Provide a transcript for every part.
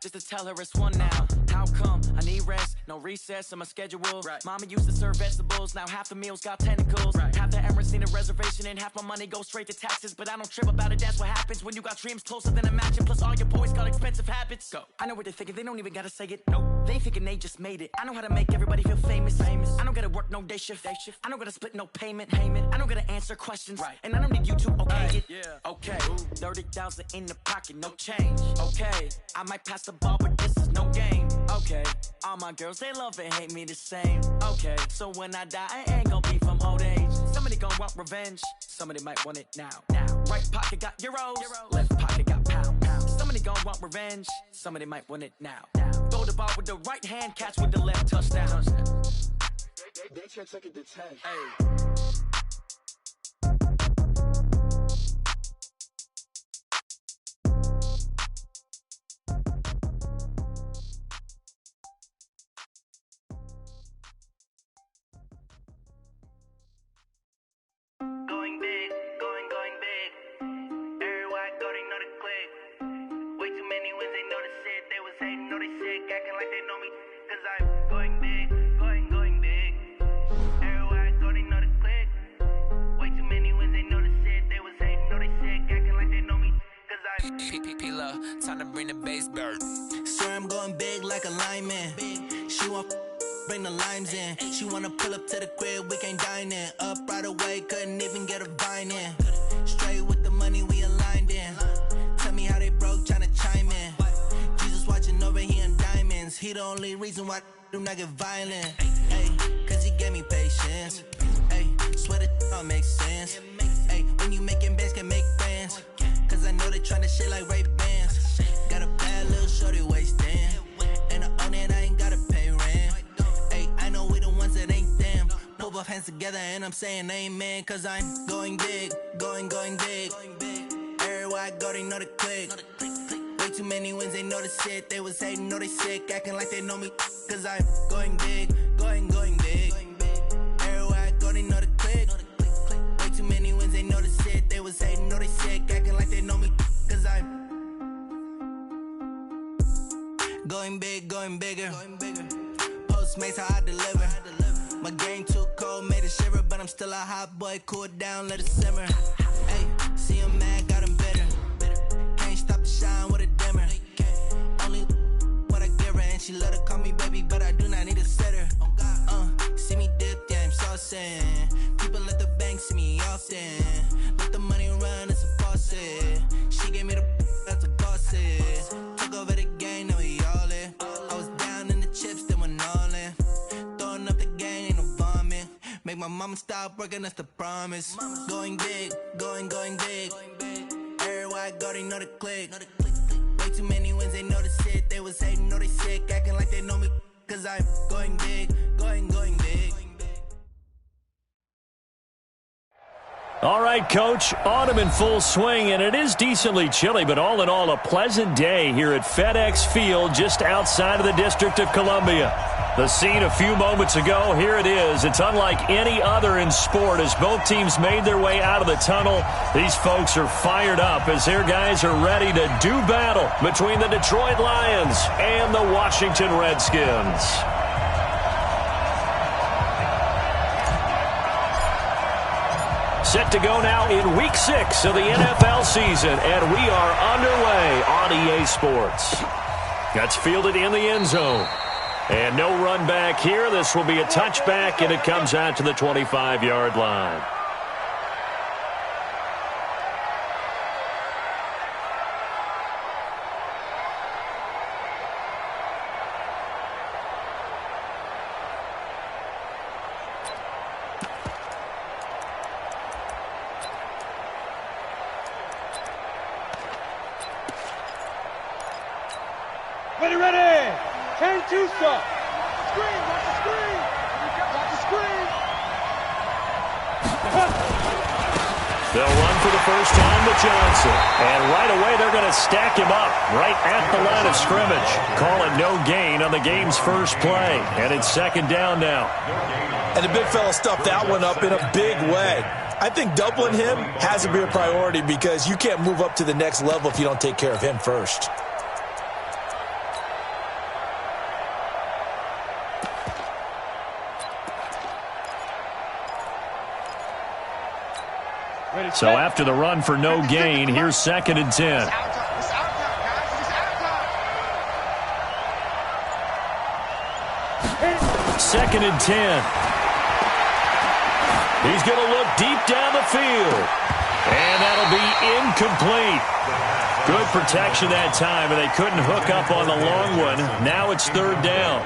just to tell her it's one now. How come? I need rest, no recess on my schedule. Mama used to serve vegetables, now half the meals got tentacles. Half the Emirates need a reservation and half my money goes straight to taxes. But I don't trip about it, that's what happens when you got dreams closer than a mansion. Plus all your boys got expensive habits. Go. I know what they're thinking, they don't even gotta say it. Nope. They thinking they just made it. I know how to make everybody feel famous. I don't gotta work no day shift. I don't gotta split no payment. I don't gotta answer questions. And I don't need you to okay it. Okay, 30,000 in the pocket, no change. Okay, I might pass the ball, but this is no game. Okay, all my girls, they love and hate me the same. Okay, so when I die, I ain't gonna be from old age. Somebody gon' want revenge, somebody might want it now. Right pocket got euros, left pocket got pound. Somebody gon' want revenge, somebody might want it now. Throw the ball with the right hand, catch with the left, touchdown. They check it to 10. Hey. Going big, going big. Everywhere I go, they know the click. Way too many wins, they know the shit. They was hating, know they sick, acting like they know me. Cause I'm going big, going big. Everywhere I go, they know the click. Way too many wins, they know the shit. They was hating, know they sick, acting like they know me. Cause I'm P-P-P-Lo, time to bring the bass bird. Swear I'm going big like a lineman. She want bring the limes in. She wanna pull up to the crib, we can't dine in. Up right away, couldn't even get a vine in. Straight with the money we aligned in. Tell me how they broke, tryna chime in. Jesus watching over here in diamonds. He the only reason why I do not get violent. Ay, cause he gave me patience. Ay, swear that all makes sense. Ay, when you making bands, can make friends. Cause I know they tryna shit like Ray-Bans. Got a bad little shorty wasting. And I own it, I ain't gotta pay rent. I know we the ones that ain't them. Pull both hands together and I'm saying amen. Cause I'm going big, going big. Everywhere I go, they know the click. Way too many wins, they know the shit. They was hating, know they sick, acting like they know me. Cause I'm going big, going big. Everywhere I go, they know the click. Way too many wins, they know the shit. They was hating, know they sick, acting like they know me. Cause I'm going big, going bigger. Postmates how I deliver. My game too cold, made it shiver, but I'm still a hot boy. Cool it down, let it simmer. Hey, see him mad, got him bitter. Can't stop the shine with a dimmer. Only what I give her, and she let her call me baby, but I do not need a sitter. See me dip, yeah, I'm saucing. People at the bank see me often. Let the money run, it's a faucet. She gave me the that's a bosses. Took over the game, now we all in. I was down in the chips, then went all in. Throwing up the gang, ain't no vomit. Make my mama stop working, that's the promise. Going big, going big. Everywhere I go, they know the click. Way too many wins, they know the shit. They was hating, know they sick, acting like they know me. Cause I'm going big, going big. All right, Coach, autumn in full swing, and it is decently chilly, but all in all, a pleasant day here at FedEx Field just outside of the District of Columbia. The scene a few moments ago, here it is. It's unlike any other in sport as both teams made their way out of the tunnel. These folks are fired up as their guys are ready to do battle between the Detroit Lions and the Washington Redskins. Set to go now in Week 6 of the NFL season, and we are underway on EA Sports. That's fielded in the end zone. And no run back here. This will be a touchback, and it comes out to the 25-yard line. Ready! 10-2 stop. Screen, watch the screen. Watch the screen. They'll run for the first time to Johnson. And right away, they're going to stack him up right at the line of scrimmage. Call it no gain on the game's first play. And it's second down now. And the big fella stuffed that one up in a big way. I think doubling him has to be a priority because you can't move up to the next level if you don't take care of him first. So after the run for no gain, here's 2nd and 10. Second and 10. He's going to look deep down the field. And that'll be incomplete. Good protection that time, and they couldn't hook up on the long one. Now it's 3rd down.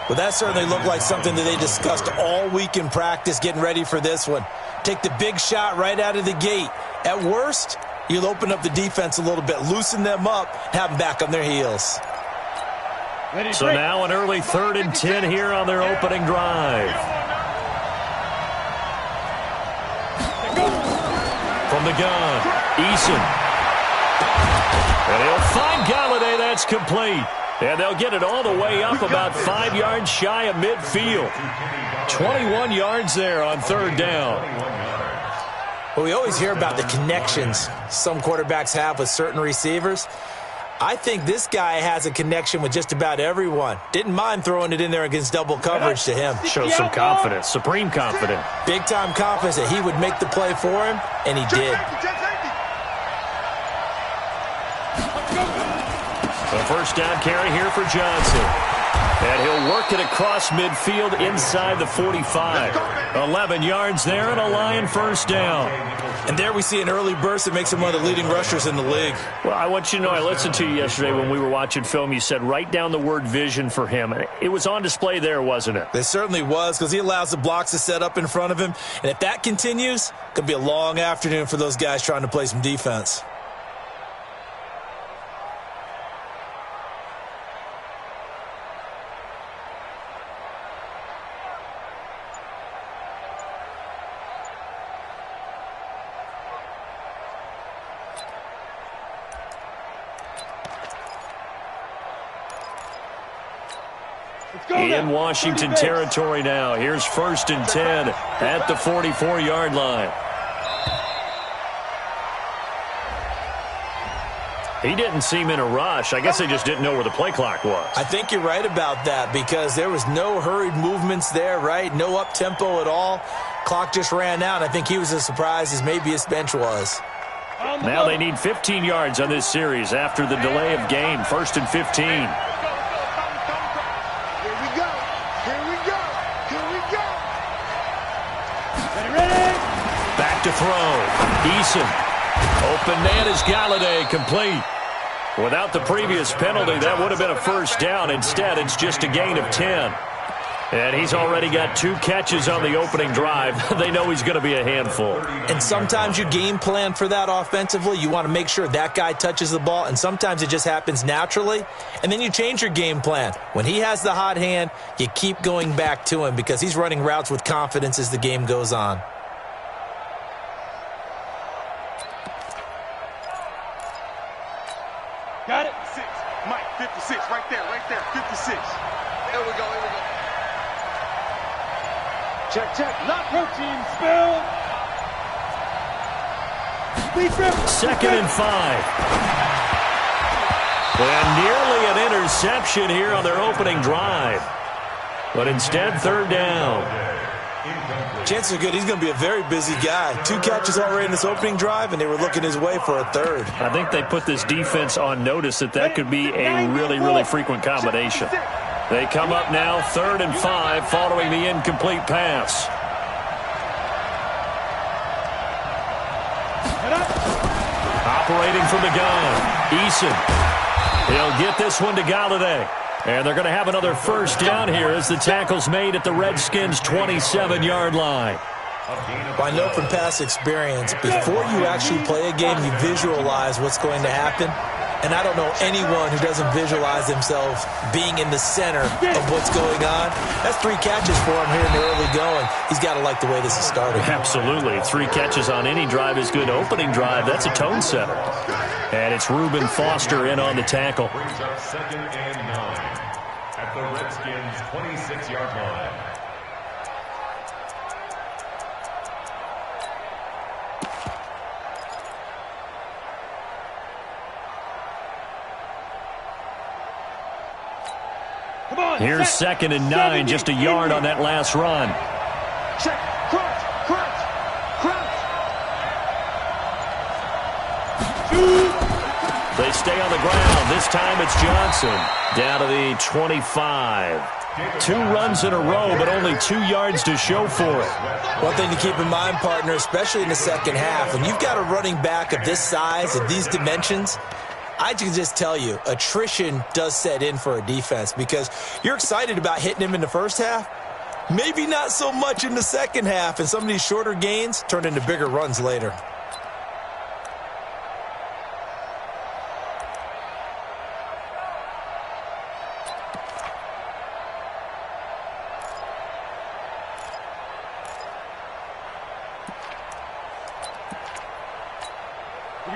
Well, that certainly looked like something that they discussed all week in practice, getting ready for this one. Take the big shot right out of the gate. At worst, you'll open up the defense a little bit, loosen them up, have them back on their heels. So now an early 3rd and 10 here on their opening drive. From the gun, Eason. And he'll find Galladay. That's complete. And they'll get it all the way up about 5 yards shy of midfield. 21 yards there on 3rd down. Well, we always hear about the connections some quarterbacks have with certain receivers. I think this guy has a connection with just about everyone. Didn't mind throwing it in there against double coverage to him. Shows some confidence, supreme confidence. Big-time confidence that he would make the play for him, and he did. The first down carry here for Johnson. And he'll work it across midfield inside the 45. 11 yards there and a Lion first down. And there we see an early burst that makes him one of the leading rushers in the league. Well, I want you to know, I listened to you yesterday when we were watching film. You said write down the word vision for him. It was on display there, wasn't it? It certainly was, because he allows the blocks to set up in front of him. And if that continues, it could be a long afternoon for those guys trying to play some defense. In Washington territory now. Here's 1st and 10 at the 44-yard line. He didn't seem in a rush. I guess they just didn't know where the play clock was. I think you're right about that, because there was no hurried movements there, right? No up-tempo at all. Clock just ran out. I think he was as surprised as maybe his bench was. Now they need 15 yards on this series after the delay of game. 1st and 15. To throw. Eason. Open man is Galladay, complete. Without the previous penalty, that would have been a first down. Instead, it's just a gain of 10. And he's already got 2 catches on the opening drive. They know he's going to be a handful. And sometimes you game plan for that offensively. You want to make sure that guy touches the ball, and sometimes it just happens naturally. And then you change your game plan. When he has the hot hand, you keep going back to him because he's running routes with confidence as the game goes on. Got it? 6. Mike, 56. Right there. 56. Here we go. Check. Not protein. Spill. 2nd and 5. And nearly an interception here on their opening drive. But instead, 3rd down. Chances are good he's going to be a very busy guy. 2 catches already in this opening drive, and they were looking his way for a 3rd. I think they put this defense on notice that could be a really, really frequent combination. They come up now, 3rd and 5, following the incomplete pass. Operating from the gun, Eason. He'll get this one to Galladay. And they're going to have another first down here as the tackle's made at the Redskins' 27-yard line. I know from past experience, before you actually play a game, you visualize what's going to happen. And I don't know anyone who doesn't visualize themselves being in the center of what's going on. That's 3 catches for him here in the early going. He's got to like the way this is starting. Absolutely. 3 catches on any drive is good. Opening drive, that's a tone setter. And it's Reuben Foster in on the tackle. Brings up 2nd and 9 at the Redskins' 26-yard line. Here's 2nd and 9, just a yard on that last run. Check, crunch. They stay on the ground. This time it's Johnson. Down to the 25. 2 runs in a row, but only 2 yards to show for it. One thing to keep in mind, partner, especially in the second half, when you've got a running back of this size, of these dimensions, I can just tell you, attrition does set in for a defense because you're excited about hitting him in the first half. Maybe not so much in the second half, and some of these shorter gains turn into bigger runs later.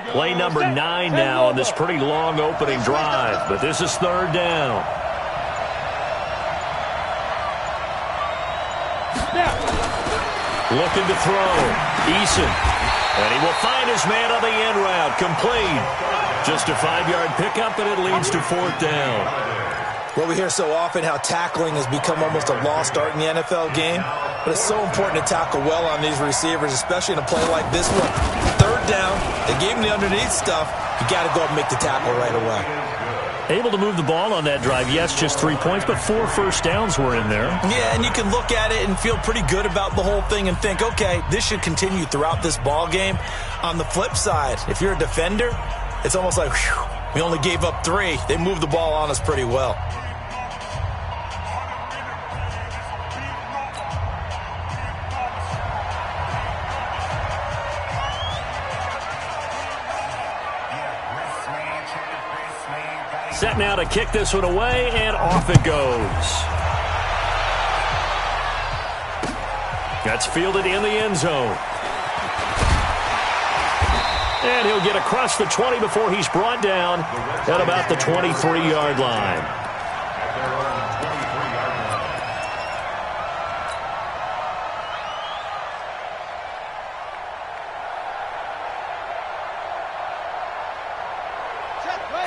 Play number 9 now on this pretty long opening drive, but this is 3rd down. Looking to throw. Eason. And he will find his man on the end route. Complete. Just a 5-yard pickup, and it leads to 4th down. Well, we hear so often how tackling has become almost a lost art in the NFL game, but it's so important to tackle well on these receivers, especially in a play like this one. 3rd down, they gave him the underneath stuff. You got to go up and make the tackle right away. Able to move the ball on that drive. Yes, just 3 points, but 4 first downs were in there. Yeah, and you can look at it and feel pretty good about the whole thing and think, okay, this should continue throughout this ball game. On the flip side, if you're a defender, it's almost like, whew, we only gave up 3. They moved the ball on us pretty well. Set now to kick this one away, and off it goes. That's fielded in the end zone. And he'll get across the 20 before he's brought down at about the 23-yard line.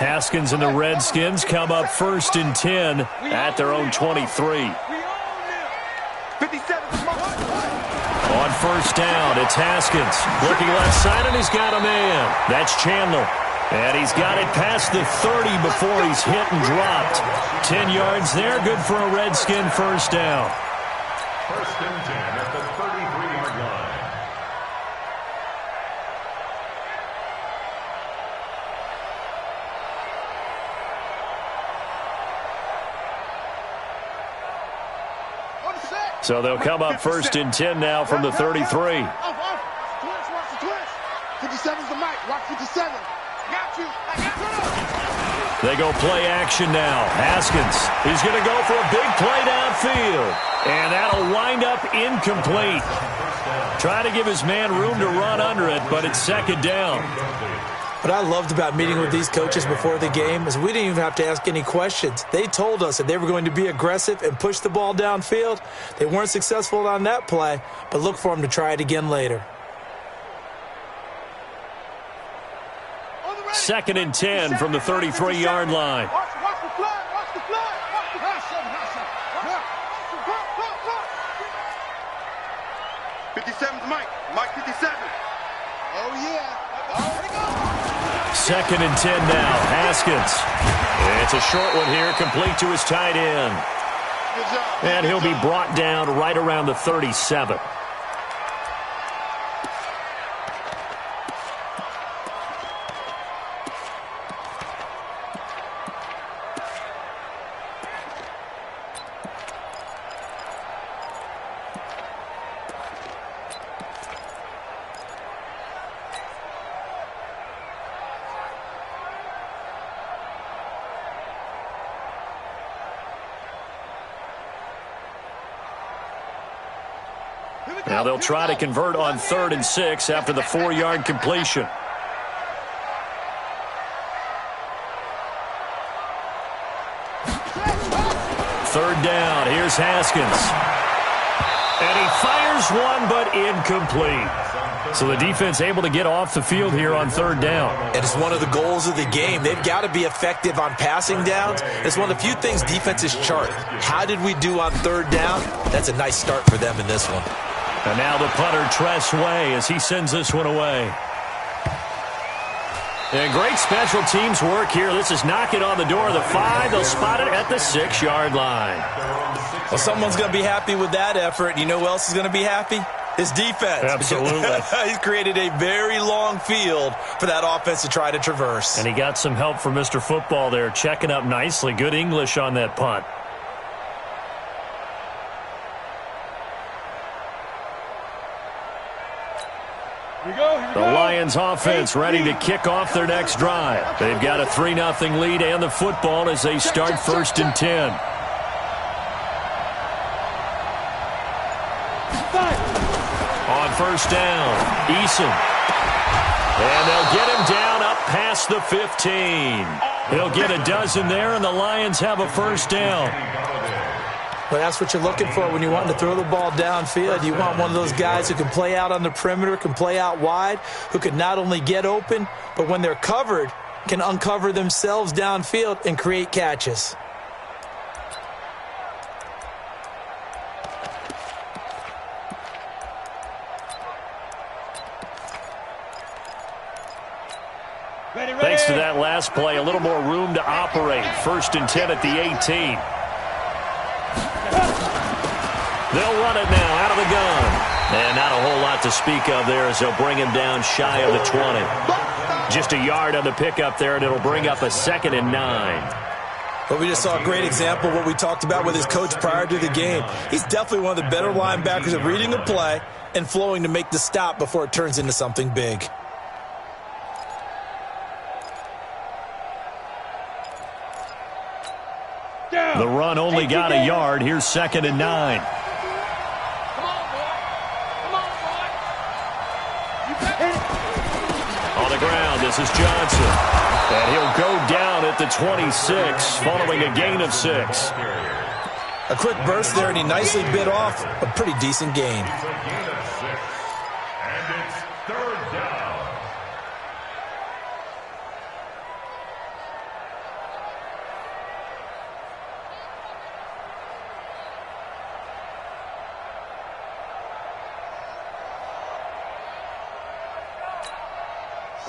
Haskins and the Redskins come up 1st and 10 at their own 23. On 1st down, it's Haskins. Looking left side, and he's got a man. That's Chandler. And he's got it past the 30 before he's hit and dropped. 10 yards there, good for a Redskin 1st down. 1st and 10 at the 33-yard line. So they'll come up 1st and 10 now from the 33. 57's the mic. Watch 57. Got you. They go play action now. Haskins, he's going to go for a big play downfield. And that'll wind up incomplete. Trying to give his man room to run under it, but it's 2nd down. What I loved about meeting with these coaches before the game is we didn't even have to ask any questions. They told us that they were going to be aggressive and push the ball downfield. They weren't successful on that play, but look for them to try it again later. 2nd and 10 from the 33-yard line. Watch the flag. Watch the flag. Watch the flag. 57's Mike. Mike 57. Oh, yeah. Here we go. 2nd and 10 now. Haskins. It's a short one here, complete to his tight end. And he'll be brought down right around the 37. Now they'll try to convert on 3rd and 6 after the 4-yard completion. Third down. Here's Haskins. And he fires one, but incomplete. So the defense able to get off the field here on 3rd down. And it's one of the goals of the game. They've got to be effective on passing downs. It's one of the few things defenses chart. How did we do on 3rd down? That's a nice start for them in this one. And now the punter, Tress Way, as he sends this one away. And great special teams work here. This is knocking on the door of the 5. They'll spot it at the 6-yard line. Well, someone's going to be happy with that effort. You know who else is going to be happy? His defense. Absolutely. He's created a very long field for that offense to try to traverse. And he got some help from Mr. Football there, checking up nicely. Good English on that punt. The Lions offense ready to kick off their next drive. They've got a 3-0 lead and the football as they start 1st and 10. On 1st down, Eason. And they'll get him down up past the 15. He'll get a dozen there, and the Lions have a 1st down. Well, that's what you're looking for when you want to throw the ball downfield. You want one of those guys who can play out on the perimeter, can play out wide, who can not only get open, but when they're covered, can uncover themselves downfield and create catches. Thanks to that last play, a little more room to operate. 1st and 10 at the 18. They'll run it now out of the gun. And not a whole lot to speak of there as they'll bring him down shy of the 20. Just a yard on the pickup there, and it'll bring up a 2nd and 9. But we just saw a great example of what we talked about with his coach prior to the game. He's definitely one of the better linebackers at reading the play and flowing to make the stop before it turns into something big. The run only got a yard. Here's 2nd and 9. On the ground, this is Johnson. And he'll go down at the 26, following a gain of 6. A quick burst there, and he nicely bit off a pretty decent gain. And it's 3rd down.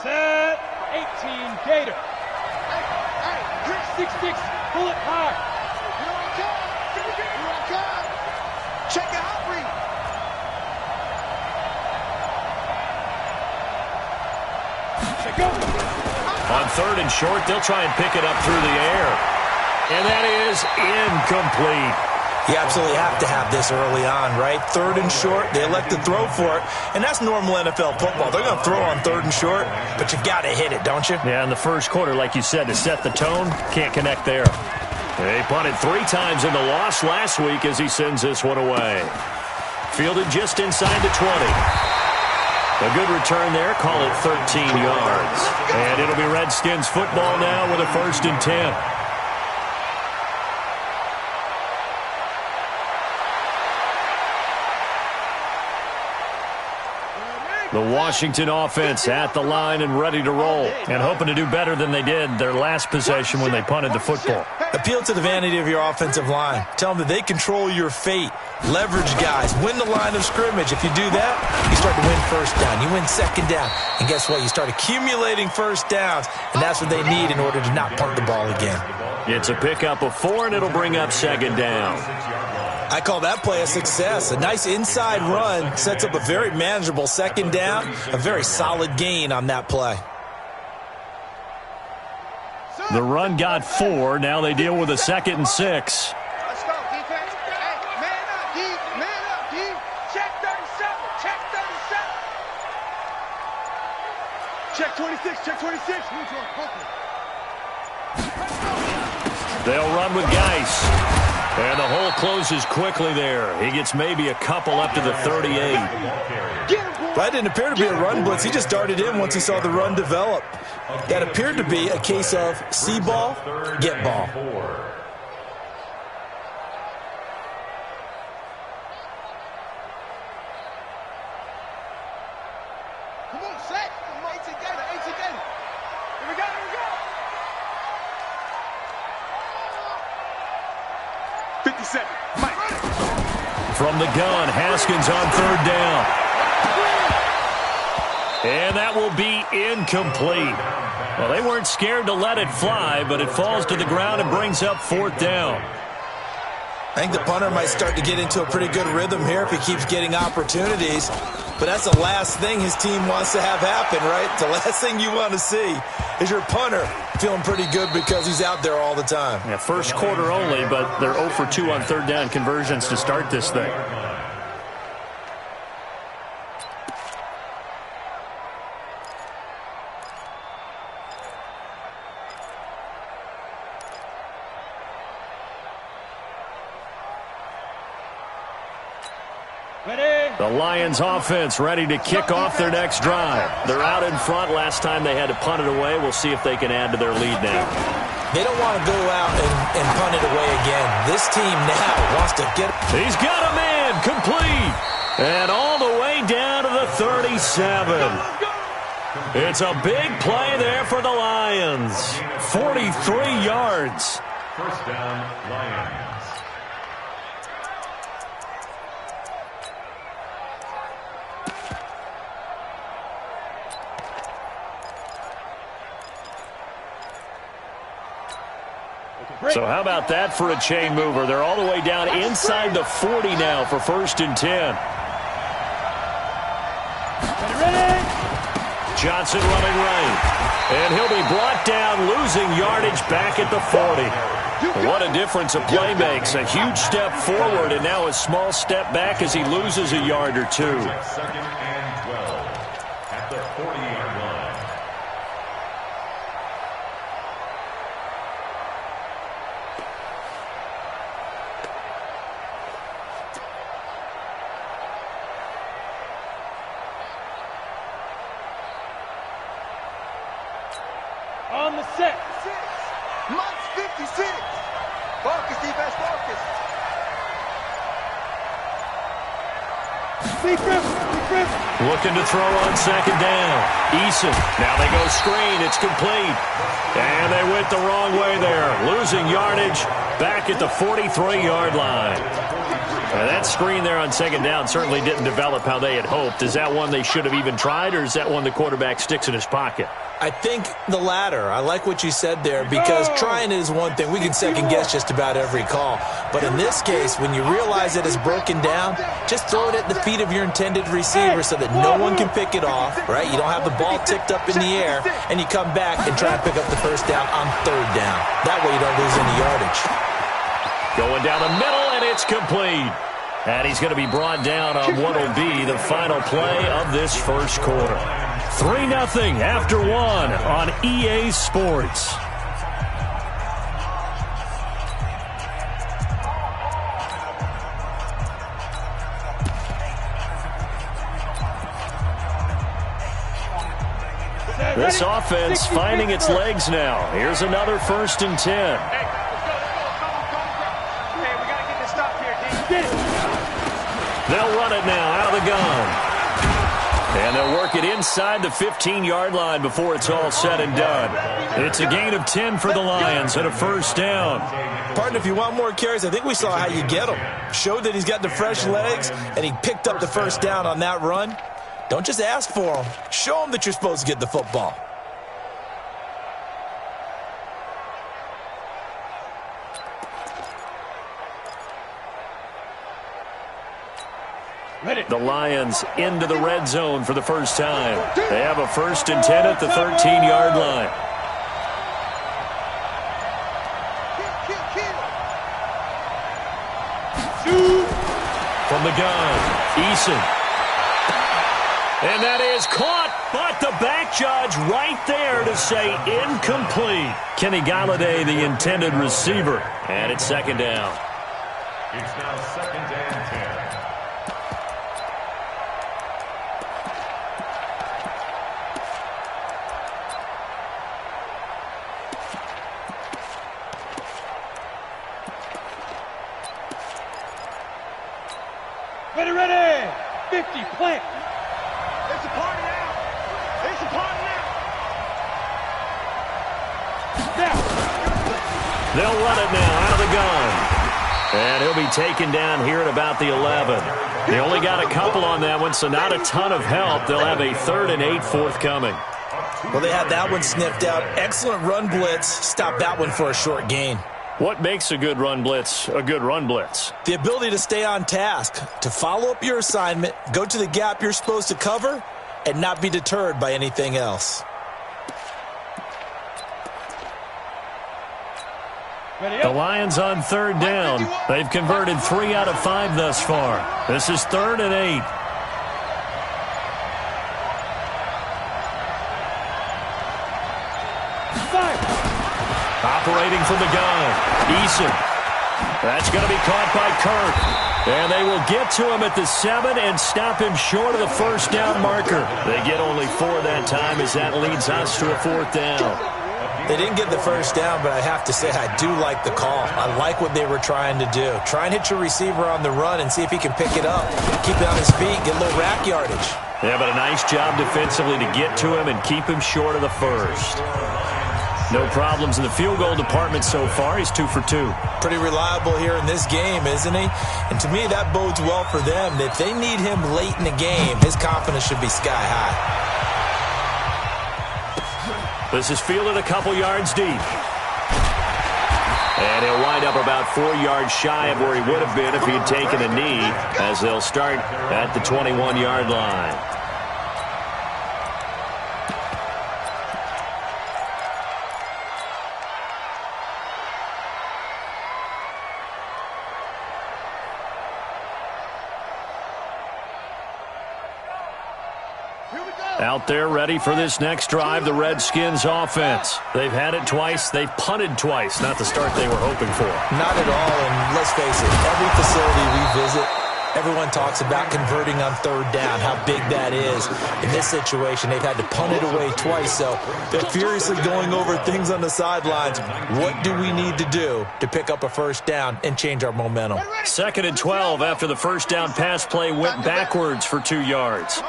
Set 18 Gator. Hey, 6-6, pull it hard. Here I come. Check it out, Bree. Check go. On 3rd and short, they'll try and pick it up through the air. And that is incomplete. You absolutely have to have this early on, right? 3rd and short, they elect to throw for it, and that's normal NFL football. They're going to throw on 3rd and short, but you got to hit it, don't you? Yeah, in the first quarter, like you said, to set the tone, can't connect there. They punted 3 times in the loss last week as he sends this one away. Fielded just inside the 20. A good return there, call it 13 yards. And it'll be Redskins football now with a 1st and 10. The Washington offense at the line and ready to roll, and hoping to do better than they did their last possession when they punted the football. Appeal to the vanity of your offensive line. Tell them that they control your fate. Leverage guys. Win the line of scrimmage. If you do that, you start to win 1st down. You win 2nd down. And guess what? You start accumulating 1st downs, and that's what they need in order to not punt the ball again. It's a pickup of 4, and it'll bring up 2nd down. I call that play a success. A nice inside run sets up a very manageable 2nd down. A very solid gain on that play. The run got 4. Now they deal with a 2nd and 6. Let's go, defense. Hey, man up, D. Man up, D. Check 37. Check 37. Check 26. Check 26. They'll run with Geis. And the hole closes quickly there. He gets maybe a couple up to the 38. That didn't appear to be a run blitz. He just darted in once he saw the run develop. That appeared to be a case of see ball, get ball. Come on, set. 18 Gator. 18 Gator. Here we go. Here we go. 57. Mike. From the gun, Haskins on 3rd down. And that will be incomplete. Well, they weren't scared to let it fly, but it falls to the ground and brings up 4th down. I think the punter might start to get into a pretty good rhythm here if he keeps getting opportunities. But that's the last thing his team wants to have happen, right? The last thing you want to see is your punter feeling pretty good because he's out there all the time. Yeah, first quarter only, but they're 0 for 2 on 3rd down conversions to start this thing. The Lions offense ready to kick off their next drive. They're out in front. Last time they had to punt it away. We'll see if they can add to their lead now. They don't want to go out and punt it away again. This team now wants to get... He's got a man complete. And all the way down to the 37. It's a big play there for the Lions. 43 yards. First down, Lions. So how about that for a chain mover? They're all the way down inside the 40 now for 1st and 10. Johnson running right. And he'll be brought down, losing yardage back at the 40. What a difference a play makes. A huge step forward and now a small step back as he loses a yard or two. 2nd and 12 at the 40-yard line. On the set. Mike's 56. Marcus, defense, Marcus. Looking to throw on 2nd down. Eason. Now they go screen. It's complete. And they went the wrong way there. Losing yardage back at the 43-yard line. That screen there on 2nd down certainly didn't develop how they had hoped. Is that one they should have even tried, or is that one the quarterback sticks in his pocket? I think the latter. I like what you said there because trying it is one thing. We can second guess just about every call. But in this case, when you realize that it's broken down, just throw it at the feet of your intended receiver so that no one can pick it off, right? You don't have the ball tipped up in the air, and you come back and try to pick up the 1st down on 3rd down. That way you don't lose any yardage. Going down the middle, and it's complete. And he's going to be brought down on what will be the final play of this first quarter. 3-0 after 1 on EA Sports. This offense finding its legs now. Here's another 1st and 10. They'll run it now out of the gun. And they'll work it inside the 15-yard line before it's all said and done. It's a gain of 10 for the Lions and a 1st down. Partner, if you want more carries, I think we saw how you get him. Showed that he's got the fresh legs, and he picked up the 1st down on that run. Don't just ask for him. Show him that you're supposed to get the football. The Lions into the red zone for the first time. They have a 1st and 10 at the 13-yard line. From the gun, Eason. And that is caught, but the back judge right there to say incomplete. Kenny Galladay, the intended receiver. And it's 2nd down. It's now 2nd and 10. Ready. 50, plant. It's a party now. It's a party Now. They'll run it now out of the gun. And he'll be taken down here at about the 11. They only got a couple on that one, so not a ton of help. They'll have a 3rd and 8 forthcoming. Well, they had that one sniffed out. Excellent run blitz. Stopped that one for a short gain. What makes a good run blitz a good run blitz? The ability to stay on task, to follow up your assignment, go to the gap you're supposed to cover, and not be deterred by anything else. The Lions on third down. They've converted 3 out of 5 thus far. This is 3rd and 8. Operating from the gun, Eason. That's going to be caught by Kirk. And they will get to him at the 7 and stop him short of the first down marker. They get only 4 that time as that leads us to a 4th down. They didn't get the first down, but I have to say I do like the call. I like what they were trying to do. Try and hit your receiver on the run and see if he can pick it up. Keep it on his feet, get a little rack yardage. Yeah, but a nice job defensively to get to him and keep him short of the first. No problems in the field goal department so far. He's 2 for 2. Pretty reliable here in this game, isn't he? And to me, that bodes well for them. If they need him late in the game, his confidence should be sky high. This is fielded a couple yards deep. And he'll wind up about 4 yards shy of where he would have been if he had taken a knee, as they'll start at the 21-yard line. Out there ready for this next drive, the Redskins offense. They've had it twice. They've punted twice. Not the start they were hoping for. Not at all, and let's face it, every facility we visit, everyone talks about converting on third down, how big that is. In this situation, they've had to punt it away twice, so they're furiously going over things on the sidelines. What do we need to do to pick up a first down and change our momentum? 2nd and 12 after the first down pass play went backwards for 2 yards.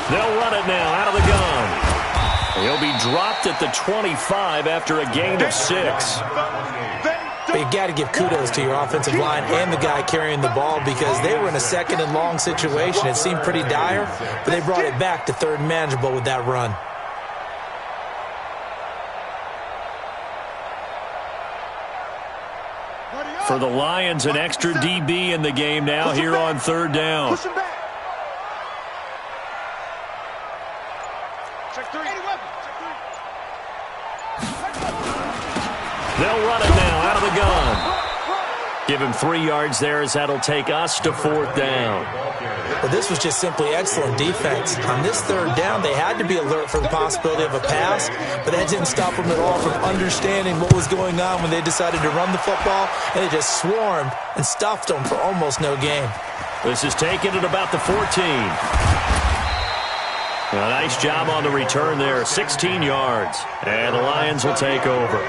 They'll run it now out of the gun. He'll be dropped at the 25 after a gain of 6. But you got to give kudos to your offensive line and the guy carrying the ball because they were in a 2nd and long situation. It seemed pretty dire, but they brought it back to 3rd and manageable with that run. For the Lions, an extra DB in the game now here on 3rd down. They'll run it now out of the gun. Give him 3 yards there as that'll take us to 4th down. Well, this was just simply excellent defense. On this 3rd down, they had to be alert for the possibility of a pass, but that didn't stop them at all from understanding what was going on when they decided to run the football, and they just swarmed and stuffed them for almost no gain. This is taken at about the 14. A nice job on the return there, 16 yards, and the Lions will take over.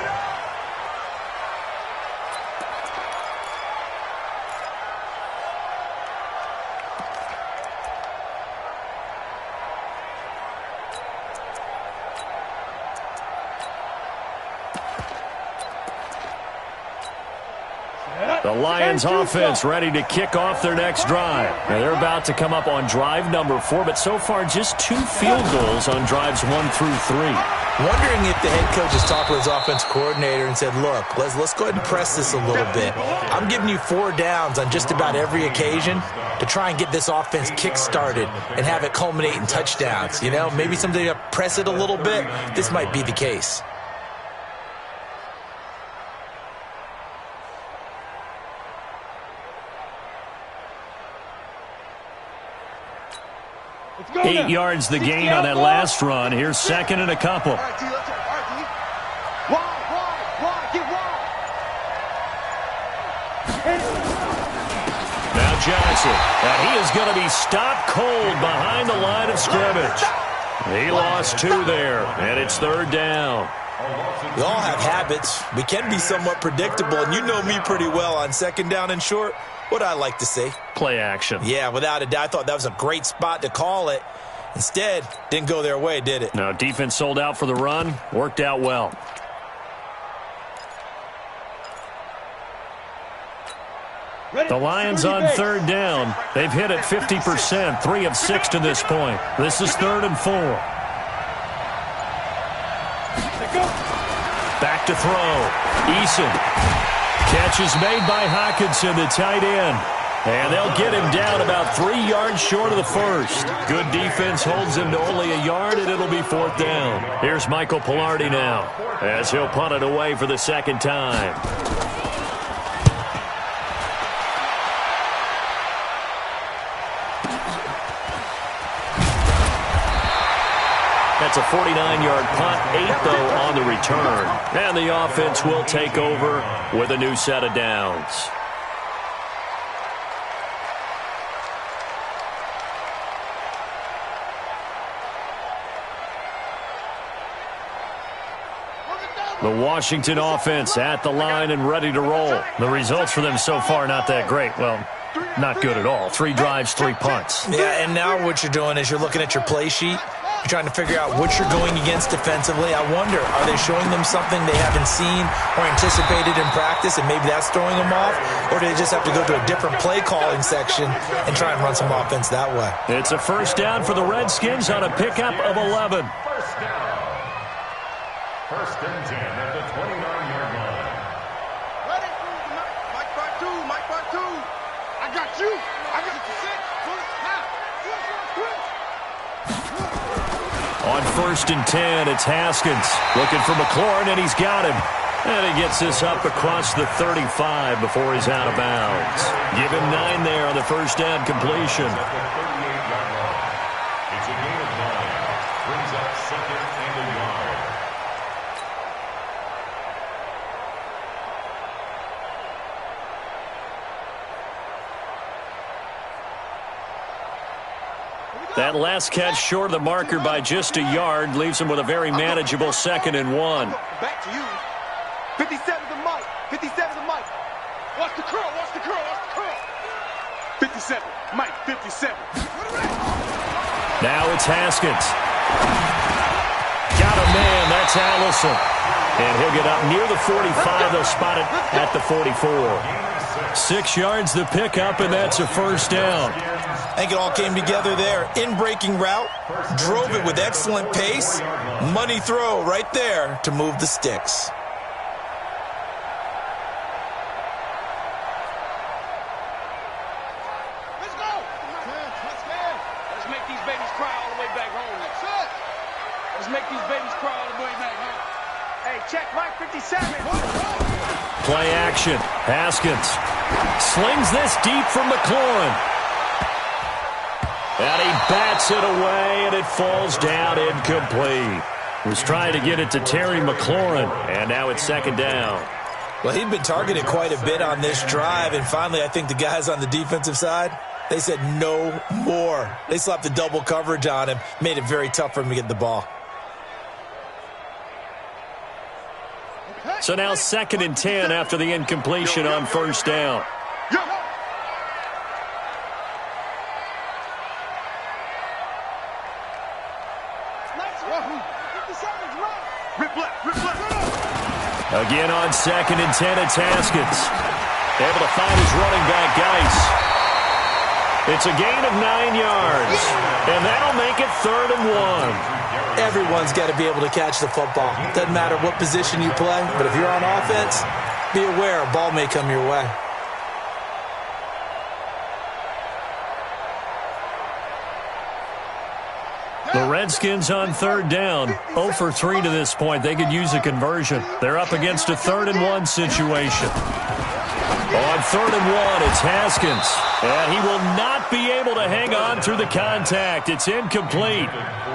The Lions offense ready to kick off their next drive. Now they're about to come up on drive number 4, but so far just 2 field goals on drives 1 through 3. Wondering if the head coach has talked with his offense coordinator and said, look, let's go ahead and press this a little bit. I'm giving you 4 downs on just about every occasion to try and get this offense kick-started and have it culminate in touchdowns. You know, maybe somebody to press it a little bit. This might be the case. Now. 8 yards the gain on that last run. Here's 2nd and a couple. Now Johnson, and he is going to be stopped cold behind the line of scrimmage. He lost 2 there, and it's 3rd down. We all have habits. We can be somewhat predictable, and you know me pretty well on 2nd down and short. What I like to say? Play action. Yeah, without a doubt. I thought that was a great spot to call it. Instead, didn't go their way, did it? No, defense sold out for the run. Worked out well. The Lions on third down. They've hit it 50%, 3 of 6 to this point. This is 3rd and 4. Back to throw. Eason. Catch is made by Hockenson, the tight end. And they'll get him down about 3 yards short of the first. Good defense holds him to only a yard, and it'll be 4th down. Here's Michael Pilardi now, as he'll punt it away for the second time. That's a 49-yard punt, 8 though on the return. And the offense will take over with a new set of downs. The Washington offense at the line and ready to roll. The results for them so far not that great. Well, not good at all. 3 drives, 3 punts. Yeah, and now what you're doing is you're looking at your play sheet. You're trying to figure out what you're going against defensively. I wonder, are they showing them something they haven't seen or anticipated in practice, and maybe that's throwing them off? Or do they just have to go to a different play calling section and try and run some offense that way? It's a 1st down for the Redskins on a pickup of 11. 1st down. 1st and 10 at the 29-yard line. Ready? Mike part 2. Mike part 2. I got you. I got you. On 1st and 10, it's Haskins looking for McLaurin, and he's got him. And he gets this up across the 35 before he's out of bounds. Give him 9 there on the 1st down completion. At the 38-yard line. It's a gain of 9. Brings up 2nd and a yard. That last catch short of the marker by just a yard leaves him with a very manageable 2nd and 1. Back to you. 57 to Mike. 57 to Mike. Watch the curl. Watch the curl. Watch the curl. 57. Mike, 57. Now it's Haskins. Got a man. That's Allison. And he'll get up near the 45. They'll spot it at the 44. 6 yards the pickup, and that's a 1st down. I think it all came together there. In-breaking route, drove it with excellent pace. Money throw right there to move the sticks. Let's go. Let's make these babies cry all the way back home. Let's make these babies cry all the way back home. Hey, check Mike 57. Play action. Haskins slings this deep from McLaurin. And he bats it away, and it falls down incomplete. Was trying to get it to Terry McLaurin, and now it's 2nd down. Well, he'd been targeted quite a bit on this drive, and finally I think the guys on the defensive side, they said no more. They slapped the double coverage on him, made it very tough for him to get the ball. So now 2nd and 10 after the incompletion on 1st down. Again on 2nd and 10, it's Haskins. Able to find his running back, Geis. It's a gain of 9 yards, and that'll make it 3rd and 1. Everyone's got to be able to catch the football. Doesn't matter what position you play, but if you're on offense, be aware a ball may come your way. The Redskins on 3rd down, 0 for 3 to this point. They could use a conversion. They're up against a 3rd and 1 situation. On 3rd and 1, it's Haskins. And he will not be able to hang on through the contact. It's incomplete.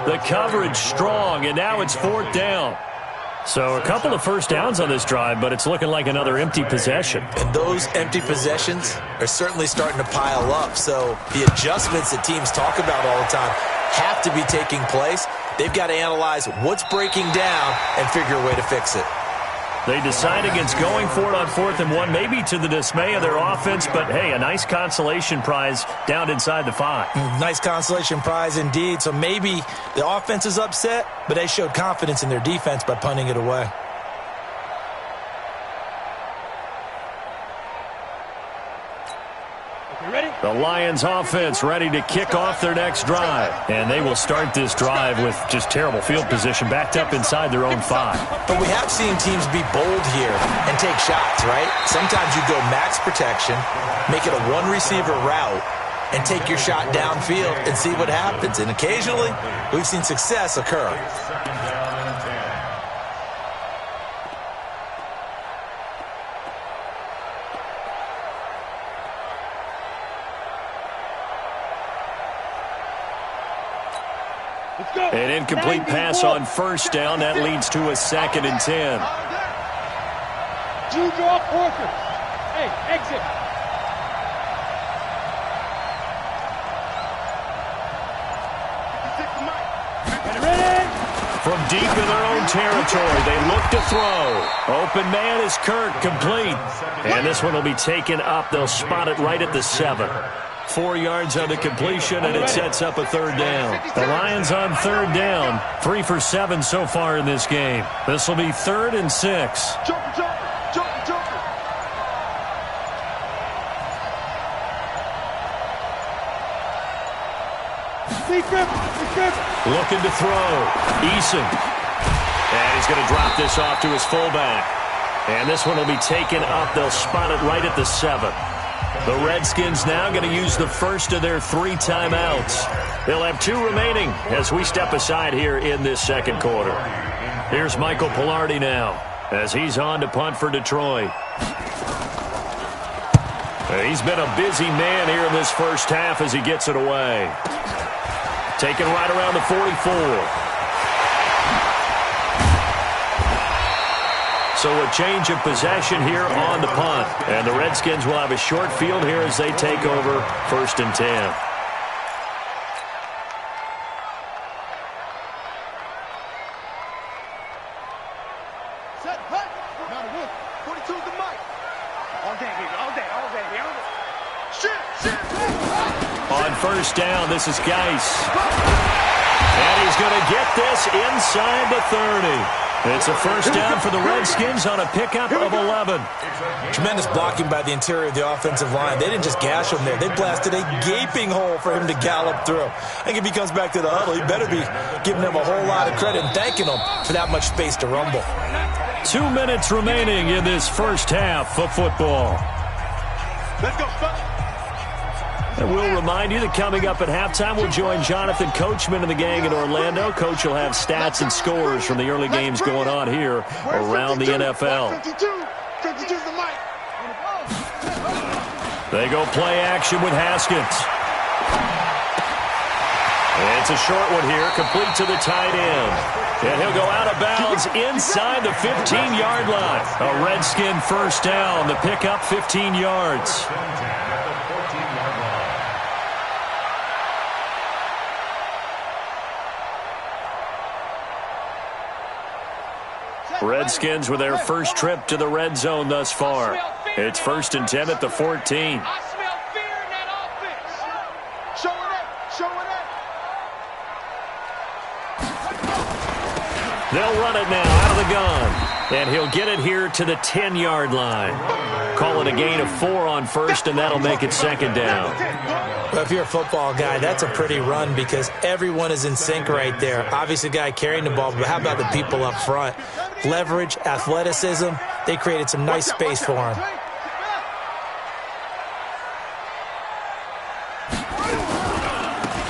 The coverage strong, and now it's 4th down. So a couple of 1st downs on this drive, but it's looking like another empty possession. And those empty possessions are certainly starting to pile up. So the adjustments that teams talk about all the time have to be taking place. They've got to analyze what's breaking down and figure a way to fix it. They decide against going for it on 4th and 1, maybe to the dismay of their offense, but hey, a nice consolation prize down inside the 5. Nice consolation prize indeed. So maybe the offense is upset, but they showed confidence in their defense by punting it away. The Lions offense ready to kick off their next drive. And they will start this drive with just terrible field position, backed up inside their own 5. But we have seen teams be bold here and take shots, right? Sometimes you go max protection, make it a one-receiver route, and take your shot downfield and see what happens. And occasionally, we've seen success occur. An incomplete pass on first down. That leads to a 2nd and 10. Juju Parker. Hey, exit. From deep in their own territory, they look to throw. Open man is Kirk, complete. And this one will be taken up. They'll spot it right at the 7. 4 yards on the completion, and it sets up a 3rd down. The Lions on 3rd down. 3 for 7 so far in this game. This will be 3rd and 6. Looking to throw. Eason. And he's going to drop this off to his fullback. And this one will be taken up. They'll spot it right at the 7. The Redskins now going to use the first of their 3 timeouts. They'll have 2 remaining as we step aside here in this 2nd quarter. Here's Michael Pilardi now as he's on to punt for Detroit. He's been a busy man here in this first half as he gets it away. Taken right around the 44. So a change of possession here on the punt. And the Redskins will have a short field here as they take over 1st and 10. Set, hut. Not a wood. 42's the mic. All day, baby. All day, all day. Shit. On 1st down, this is Geis. And he's going to get this inside the 30. It's a 1st down for the Redskins on a pickup of 11. Tremendous blocking by the interior of the offensive line. They didn't just gash him there. They blasted a gaping hole for him to gallop through. I think if he comes back to the huddle, he better be giving them a whole lot of credit and thanking them for that much space to rumble. 2 minutes remaining in this first half of football. Let's go, fellas. And we'll remind you that coming up at halftime, we'll join Jonathan Coachman and the gang in Orlando. Coach will have stats and scores from the early games going on here around the NFL. 52's the mic. They go play action with Haskins. It's a short one here, complete to the tight end. And he'll go out of bounds inside the 15-yard line. A Redskin 1st down, the pickup 15 yards. Redskins with their first trip to the red zone thus far. It's 1st and 10 at the 14. I smell fear in that offense. Show it. They'll run it now out of the gun. And he'll get it here to the 10-yard line. Call it a gain of 4 on 1st, and that'll make it 2nd down. Well, if you're a football guy, that's a pretty run because everyone is in sync right there. Obviously, the guy carrying the ball, but how about the people up front? Leverage, athleticism, they created some nice space for him.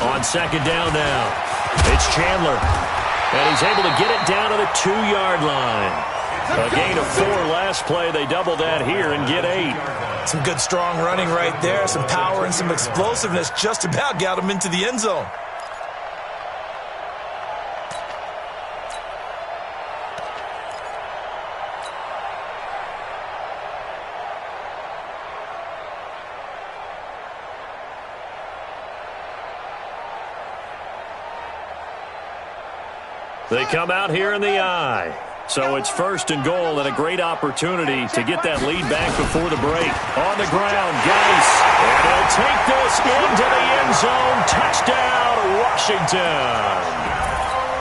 On 2nd down now, it's Chandler. And he's able to get it down to the 2-yard line. A gain of 4 last play. They double that here and get 8. Some good, strong running right there. Some power and some explosiveness just about got him into the end zone. They come out here in the eye. So it's 1st and goal and a great opportunity to get that lead back before the break. On the ground, Geis. And he'll take this into the end zone. Touchdown, Washington.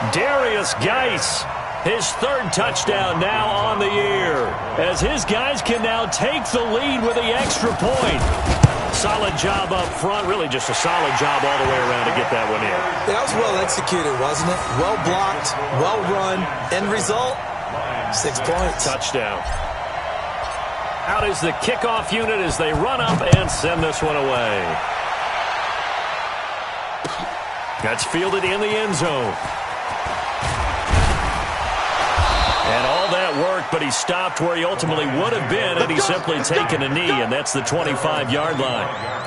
Darius Geis, his 3rd touchdown now on the year. As his guys can now take the lead with the extra point. Solid job up front. Really just a solid job all the way around to get that one in. That was well executed, wasn't it? Well blocked, well run. End result, 6 points. Touchdown. Out is the kickoff unit as they run up and send this one away. That's fielded in the end zone. And all that work, but he stopped where he ultimately would have been had he simply taken a knee, and that's the 25-yard line.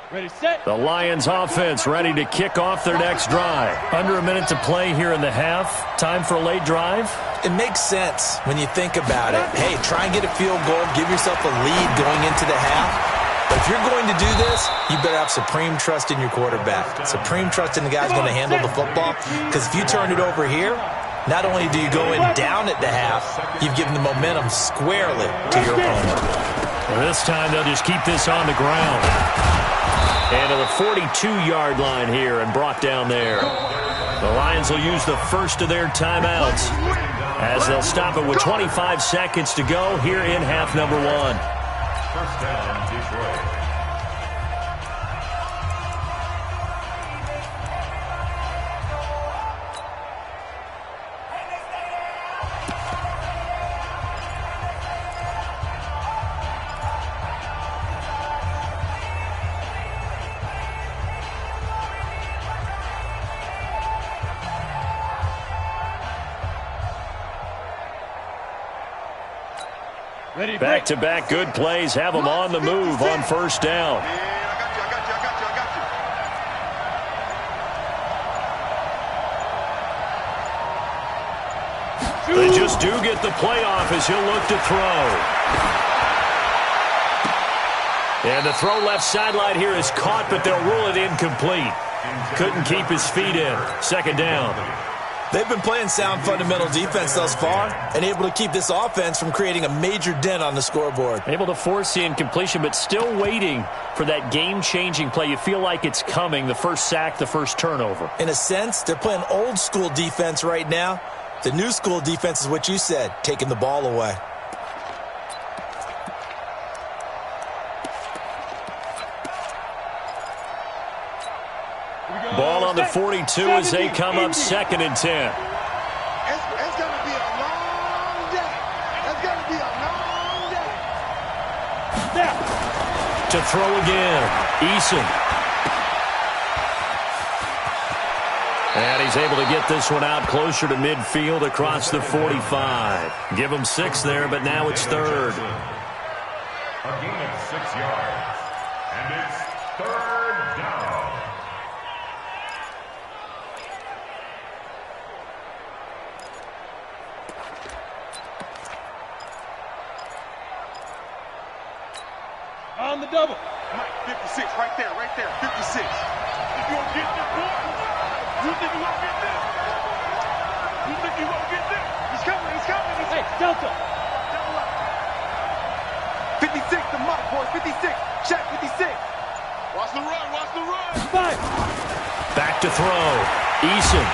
Ready, set. The Lions offense ready to kick off their next drive. Under a minute to play here in the half. Time for a late drive. It makes sense when you think about it. Hey, try and get a field goal. Give yourself a lead going into the half. But if you're going to do this, you better have supreme trust in your quarterback. Supreme trust in the guy who's going to handle the football. Because if you turn it over here, not only do you go in down at the half, you've given the momentum squarely to your opponent. Well, this time they'll just keep this on the ground. And to the 42-yard line here and brought down there. The Lions will use the first of their timeouts as they'll stop it with 25 seconds to go here in half number 1. First down, Detroit. Back-to-back good plays have them on the move on first down. They just do get the playoff as he'll look to throw. And the throw left sideline here is caught, but they'll rule it incomplete. Couldn't keep his feet in. Second down. They've been playing sound fundamental defense thus far and able to keep this offense from creating a major dent on the scoreboard. Able to force the incompletion, but still waiting for that game-changing play. You feel like it's coming, the first sack, the first turnover. In a sense, they're playing old-school defense right now. The new-school defense is what you said, taking the ball away. Ball on the 42 as they come up 2nd and 10. It's going to be a long day. It's going to be a long day. Now, to throw again, Eason. And he's able to get this one out closer to midfield across the 45. Give him 6 there, but now it's 3rd. A gain of 6 yards. And it's 3rd down. On the double. Mike, 56, right there, 56. You gonna get this, boy? You think you gonna get this? You think you gonna get this? He's coming. Hey, Delta. 56, the mark, boys, 56. Check, 56. Watch the run. 5. Back to throw. Eason.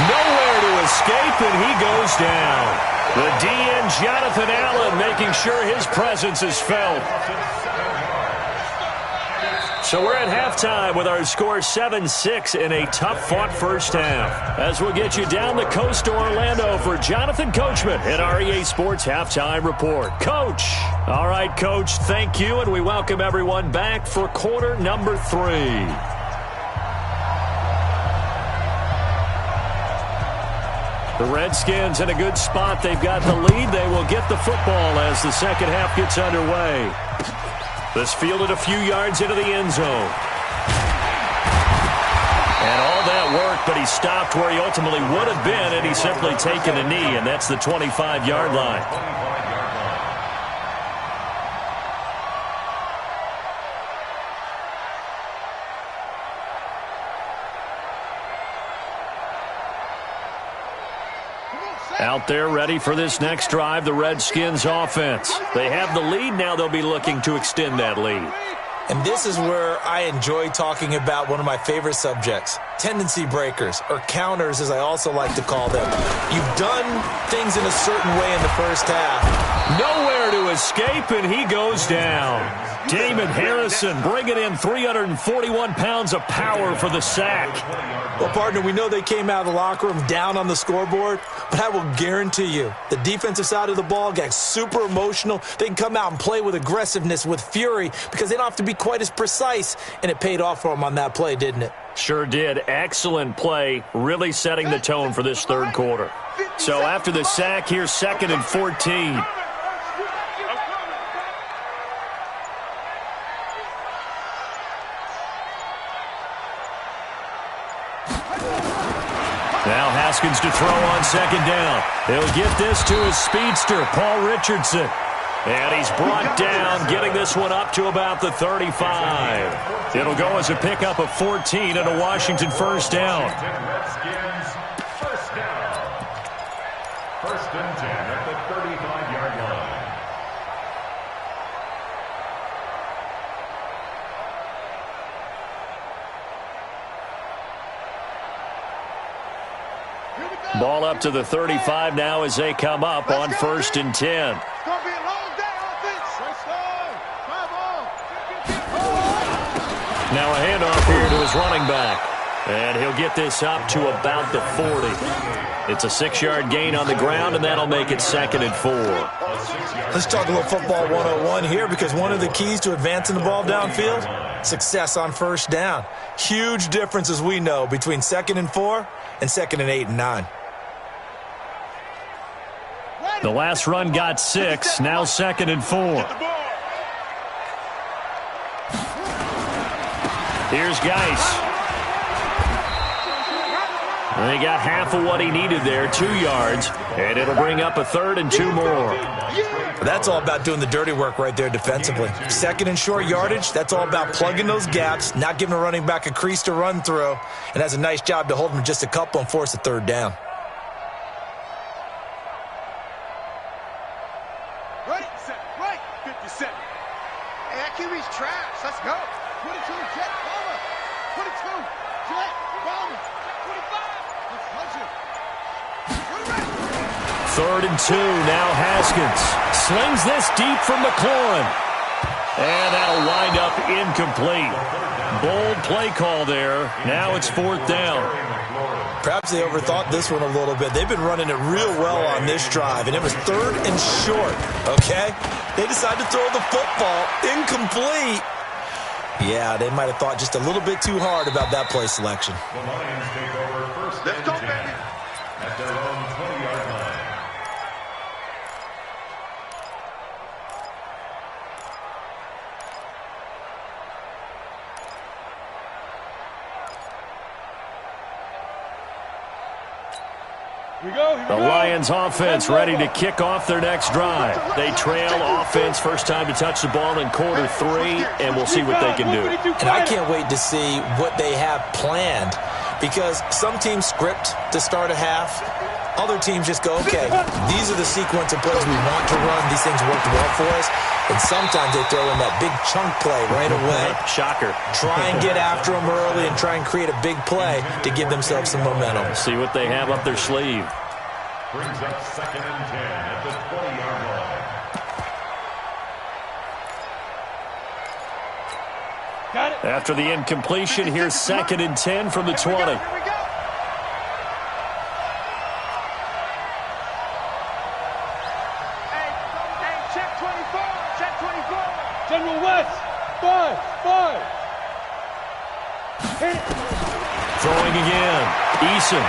Nowhere to escape, and he goes down. The DN, Jonathan Allen, making sure his presence is felt. So we're at halftime with our score 7-6 in a tough-fought first half. As we'll get you down the coast to Orlando for Jonathan Coachman at REA Sports Halftime Report. Coach. All right, Coach, thank you, and we welcome everyone back for quarter number 3. The Redskins in a good spot. They've got the lead. They will get the football as the second half gets underway. This fielded a few yards into the end zone. And all that work, but he stopped where he ultimately would have been had he simply taken a knee, and that's the 25-yard line. Out there ready for this next drive, the Redskins offense. They have the lead. Now they'll be looking to extend that lead. And this is where I enjoy talking about one of my favorite subjects, tendency breakers, or counters as I also like to call them. You've done things in a certain way in the first half. Nowhere to escape, and he goes down. Damon Harrison bringing in 341 pounds of power for the sack. Well, partner, we know they came out of the locker room down on the scoreboard, but I will guarantee you the defensive side of the ball got super emotional. They can come out and play with aggressiveness, with fury, because they don't have to be quite as precise, and it paid off for them on that play, didn't it? Sure did. Excellent play, really setting the tone for this third quarter. So after the sack, here's 2nd and 14. Now Haskins to throw on 2nd down. He'll get this to his speedster, Paul Richardson. And he's brought down, getting this one up to about the 35. It'll go as a pickup of 14 and a Washington first down. Redskins first down. 1st and 10 at the 35-yard line. Ball up to the 35 now as they come up on 1st and 10. It's going to be a long day, offense. Now a handoff here to his running back. And he'll get this up to about the 40. It's a 6-yard gain on the ground, and that'll make it 2nd and 4. Let's talk a little football 101 here, because one of the keys to advancing the ball downfield, success on first down. Huge difference, as we know, between 2nd and 4 and 2nd and 8 and 9. The last run got 6, now 2nd and 4. Here's Geis. They got half of what he needed there, 2 yards, and it'll bring up a 3rd and 2 more. That's all about doing the dirty work right there defensively. 2nd and short yardage, that's all about plugging those gaps, not giving a running back a crease to run through, and has a nice job to hold him just a couple and force a 3rd down. Right, 57. Hey, that QB's trash. Let's go. 22, Jet, Palmer. 22, Jet, Palmer. 25, let's punch it. 3rd and 2, now Haskins. Slings this deep from McLaurin. And that'll wind up incomplete. Bold play call there. Now it's 4th down. Perhaps they overthought this one a little bit. They've been running it real well on this drive, and it was 3rd and short, okay? They decided to throw the football incomplete. Yeah, they might have thought just a little bit too hard about that play selection. The Lions take over 1st and 10 at their own 20-yard line. The Lions offense ready to kick off their next drive. They trail offense, first time to touch the ball in quarter 3, and we'll see what they can do. And I can't wait to see what they have planned, because some teams script to start a half. Other teams just go, okay, these are the sequence of plays we want to run. These things worked well for us. And sometimes they throw in that big chunk play right away. Shocker. Try and get after them early and try and create a big play to give themselves some momentum. See what they have up their sleeve. Brings up 2nd and 10 at the 20-yard line. Got it. After the incompletion, here's 2nd and 10 from the 20. Here we go. Hey, check 24. Check 24. General West. 5. Hit it. Throwing again. Eason.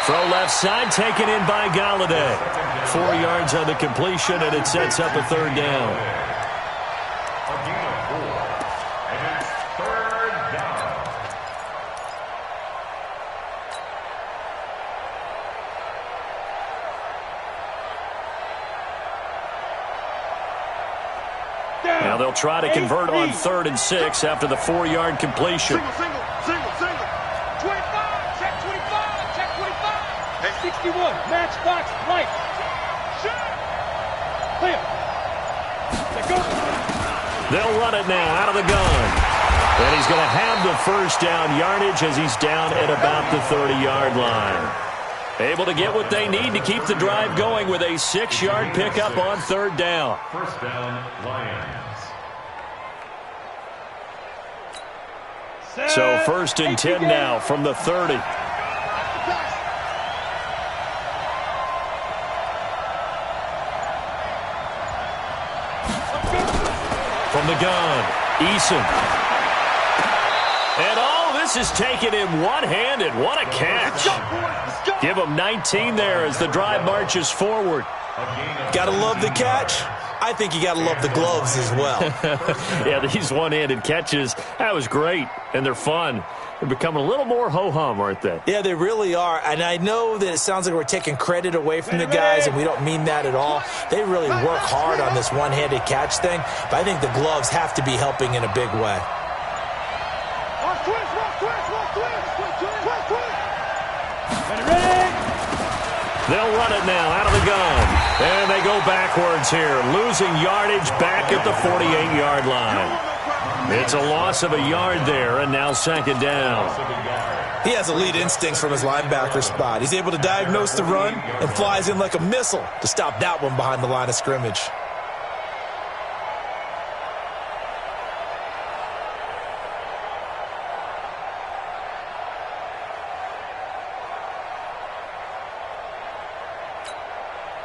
Throw left side, taken in by Galladay. 4 yards on the completion, and it sets up a 3rd down. A gain of 4. And it's 3rd down. Now they'll try to convert on 3rd and 6 after the 4-yard completion. Single. 25. Check 25. Check 25. Hey, 61. good. Matchbox right. Clear. Let go. They'll run it now out of the gun. And he's going to have the first down yardage as he's down at about the 30-yard line. Able to get what they need to keep the drive going with a 6-yard pickup on third down. First down, Lions. So first and 10 now from the 30. From the gun, Eason. And all this is taken in one-handed. What a catch. Give him 19 there as the drive marches forward. Got to love the catch. I think you got to love the gloves as well. Yeah, these one-handed catches, that was great, and they're fun. They're becoming a little more ho-hum, aren't they? Yeah, they really are. And I know that it sounds like we're taking credit away from the guys, and we don't mean that at all. They really work hard on this one-handed catch thing, but I think the gloves have to be helping in a big way. They'll run it now out of the gun. And they go backwards here, losing yardage back at the 48-yard line. It's a loss of a yard there, and now second down. He has elite instincts from his linebacker spot. He's able to diagnose the run and flies in like a missile to stop that one behind the line of scrimmage.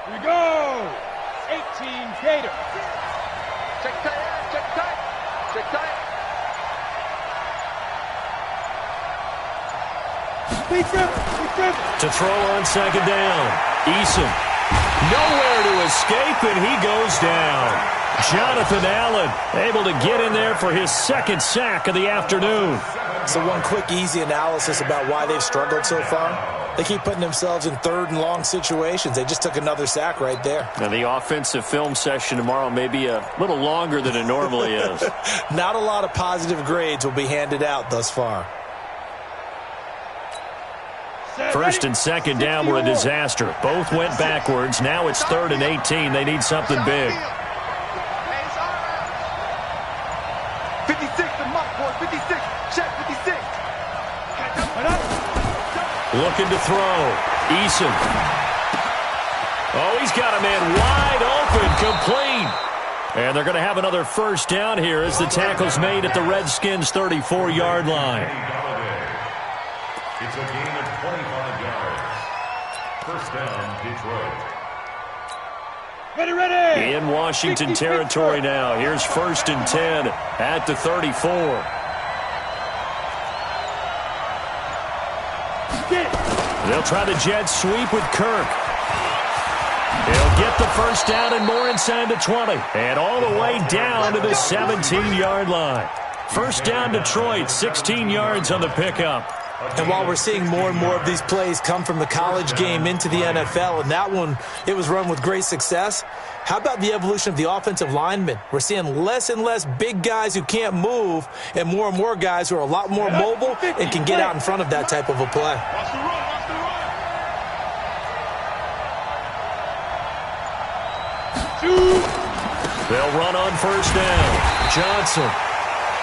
Here we go. 18 Gator. Check tight, check tight, check tight. To throw on second down. Eason. Nowhere to escape, and he goes down. Jonathan Allen able to get in there for his second sack of the afternoon. So one quick, easy analysis about why they've struggled so far. They keep putting themselves in third and long situations. They just took another sack right there. Now, the offensive film session tomorrow may be a little longer than it normally is. Not a lot of positive grades will be handed out thus far. First and second down were a disaster. Both went backwards. Now it's 3rd and 18. They need something big. 56, the muck, boy, 56. Check 56. Looking to throw. Eason. Oh, he's got a man wide open, complete. And they're going to have another first down here as the tackle's made at the Redskins' 34-yard line. It's a gain of 25 yards. First down, Detroit. Ready. In Washington territory now. Here's 1st and 10 at the 34. They'll try the jet sweep with Kirk. He'll get the first down and more inside the 20. And all the way down to the 17-yard line. First down Detroit, 16 yards on the pickup. And while we're seeing more and more of these plays come from the college game into the NFL, and that one, it was run with great success, how about the evolution of the offensive linemen? We're seeing less and less big guys who can't move and more guys who are a lot more mobile and can get out in front of that type of a play. They'll run on first down. Johnson.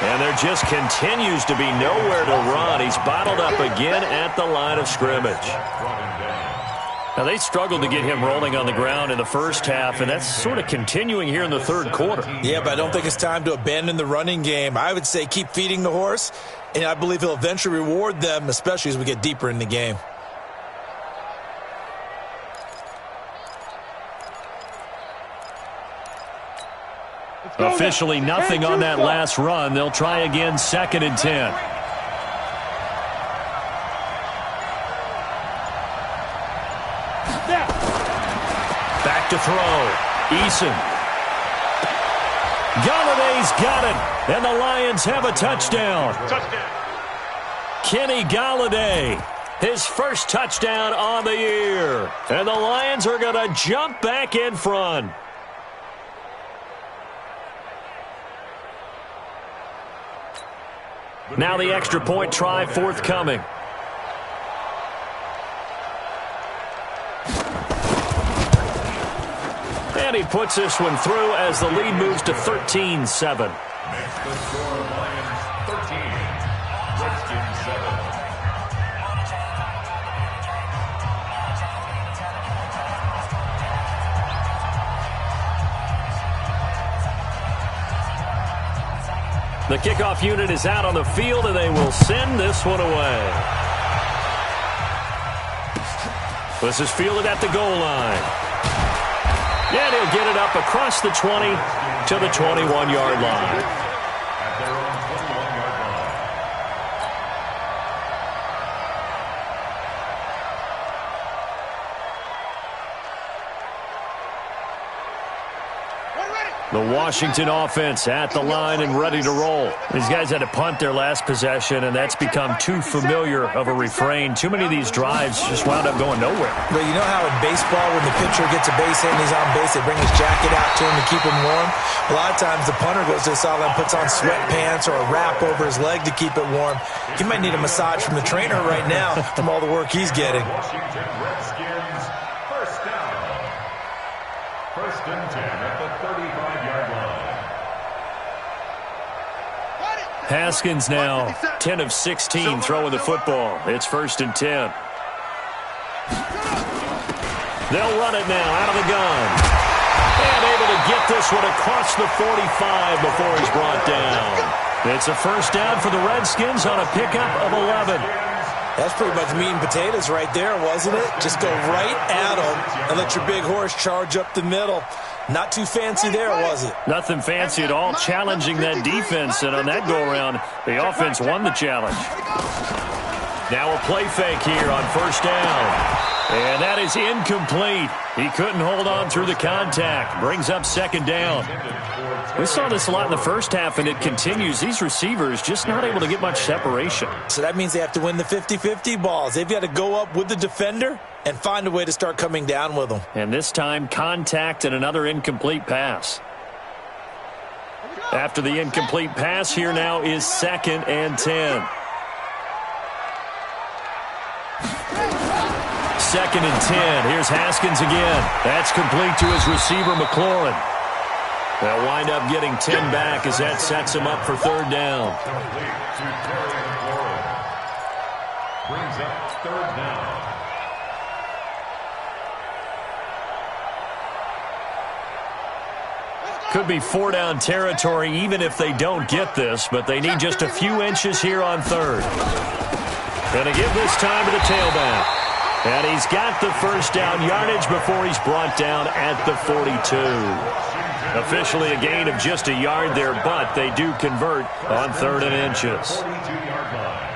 And there just continues to be nowhere to run. He's bottled up again at the line of scrimmage. Now, they struggled to get him rolling on the ground in the first half, and that's sort of continuing here in the third quarter. Yeah, but I don't think it's time to abandon the running game. I would say keep feeding the horse, and I believe he'll eventually reward them, especially as we get deeper in the game. Officially nothing on that last run. They'll try again, 2nd and 10. Back to throw. Eason. Galladay's got it. And the Lions have a touchdown. Kenny Galladay, his first touchdown on the year. And the Lions are going to jump back in front. Now the extra point try forthcoming. And he puts this one through as the lead moves to 13-7. Makes the score Lions 13, Redskins 7. The kickoff unit is out on the field, and they will send this one away. This is fielded at the goal line. And he'll get it up across the 20 to the 21-yard line. At their own 21-yard line. The Washington offense at the line and ready to roll. These guys had to punt their last possession, and that's become too familiar of a refrain. Too many of these drives just wound up going nowhere. But you know how in baseball, when the pitcher gets a base hit and he's on base, they bring his jacket out to him to keep him warm? A lot of times the punter goes to the sideline, puts on sweatpants or a wrap over his leg to keep it warm. He might need a massage from the trainer right now from all the work he's getting. Washington Redskins, first down. First and 10 at the 35-yard line. Haskins now 10 of 16 throwing the football. It's first and 10. They'll run it now out of the gun. And able to get this one across the 45 before he's brought down. It's a first down for the Redskins on a pickup of 11. That's pretty much meat and potatoes right there, wasn't it? Just go right at them and let your big horse charge up the middle. Not too fancy there, was it? Nothing fancy at all, challenging that defense, and on that go-around, the offense won the challenge. Now a play fake here on first down. And that is incomplete. He couldn't hold on through the contact. Brings up second down. We saw this a lot in the first half, and it continues. These receivers just not able to get much separation. So that means they have to win the 50-50 balls. They've got to go up with the defender and find a way to start coming down with them. And this time, contact and another incomplete pass. After the incomplete pass, here now is second and 10. Second and 10. Here's Haskins again. That's complete to his receiver, McLaurin. They'll wind up getting 10 back as that sets him up for third down. Complete to Terry McLaurin. Brings up third down. Could be four-down territory even if they don't get this, but they need just a few inches here on third. Gonna give this time to the tailback. And he's got the first down yardage before he's brought down at the 42. Officially a gain of just a yard there, but they do convert on third and inches. 42-yard line.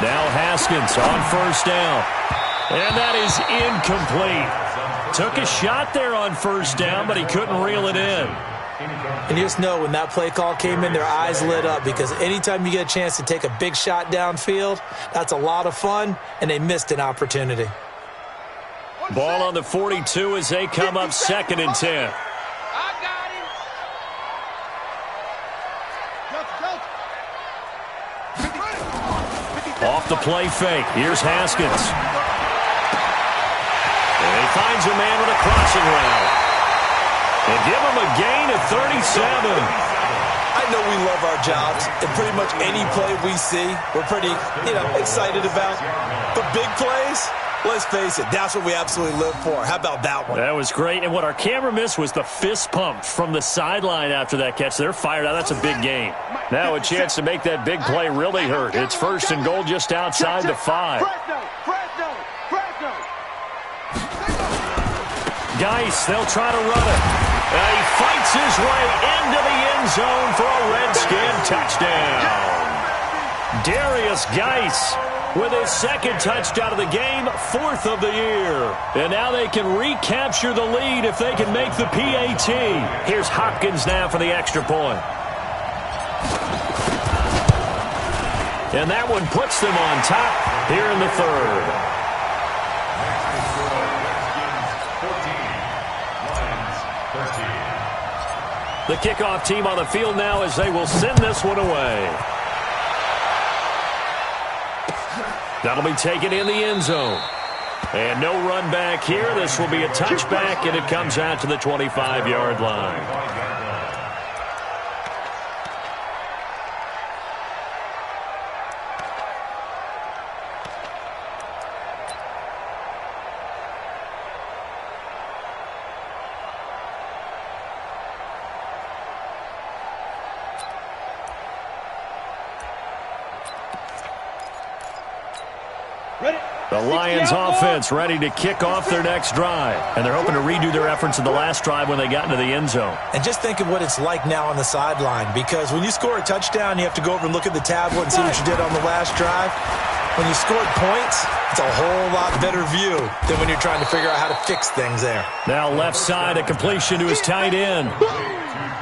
Now Haskins on first down. And that is incomplete. Took a shot there on first down, but he couldn't reel it in. And you just know when that play call came in, their eyes lit up, because anytime you get a chance to take a big shot downfield, that's a lot of fun, and they missed an opportunity. Ball on the 42 as they come up second and 10. Off the play fake. Here's Haskins. And he finds a man with a crossing route. And give him a gain of 37. I know we love our jobs, and pretty much any play we see, we're pretty, excited about. But big plays, let's face it, that's what we absolutely live for. How about that one? That was great. And what our camera missed was the fist pump from the sideline after that catch. They're fired out. That's a big gain. Now a chance to make that big play really hurt. It's first and goal just outside the 5. Geis, they'll try to run it. And he fights his way into the end zone for a Redskin touchdown. Darius Geis with his second touchdown of the game, 4th of the year. And now they can recapture the lead if they can make the PAT. Here's Hopkins now for the extra point. And that one puts them on top here in the third. Redskins 14, Lions 13. The kickoff team on the field now as they will send this one away. That'll be taken in the end zone. And no run back here. This will be a touchback, and it comes out to the 25-yard line. The Lions offense ready to kick off their next drive. And they're hoping to redo their efforts in the last drive when they got into the end zone. And just think of what it's like now on the sideline, because when you score a touchdown, you have to go over and look at the tablet and see what you did on the last drive. When you scored points, it's a whole lot better view than when you're trying to figure out how to fix things there. Now left side, a completion to his tight end.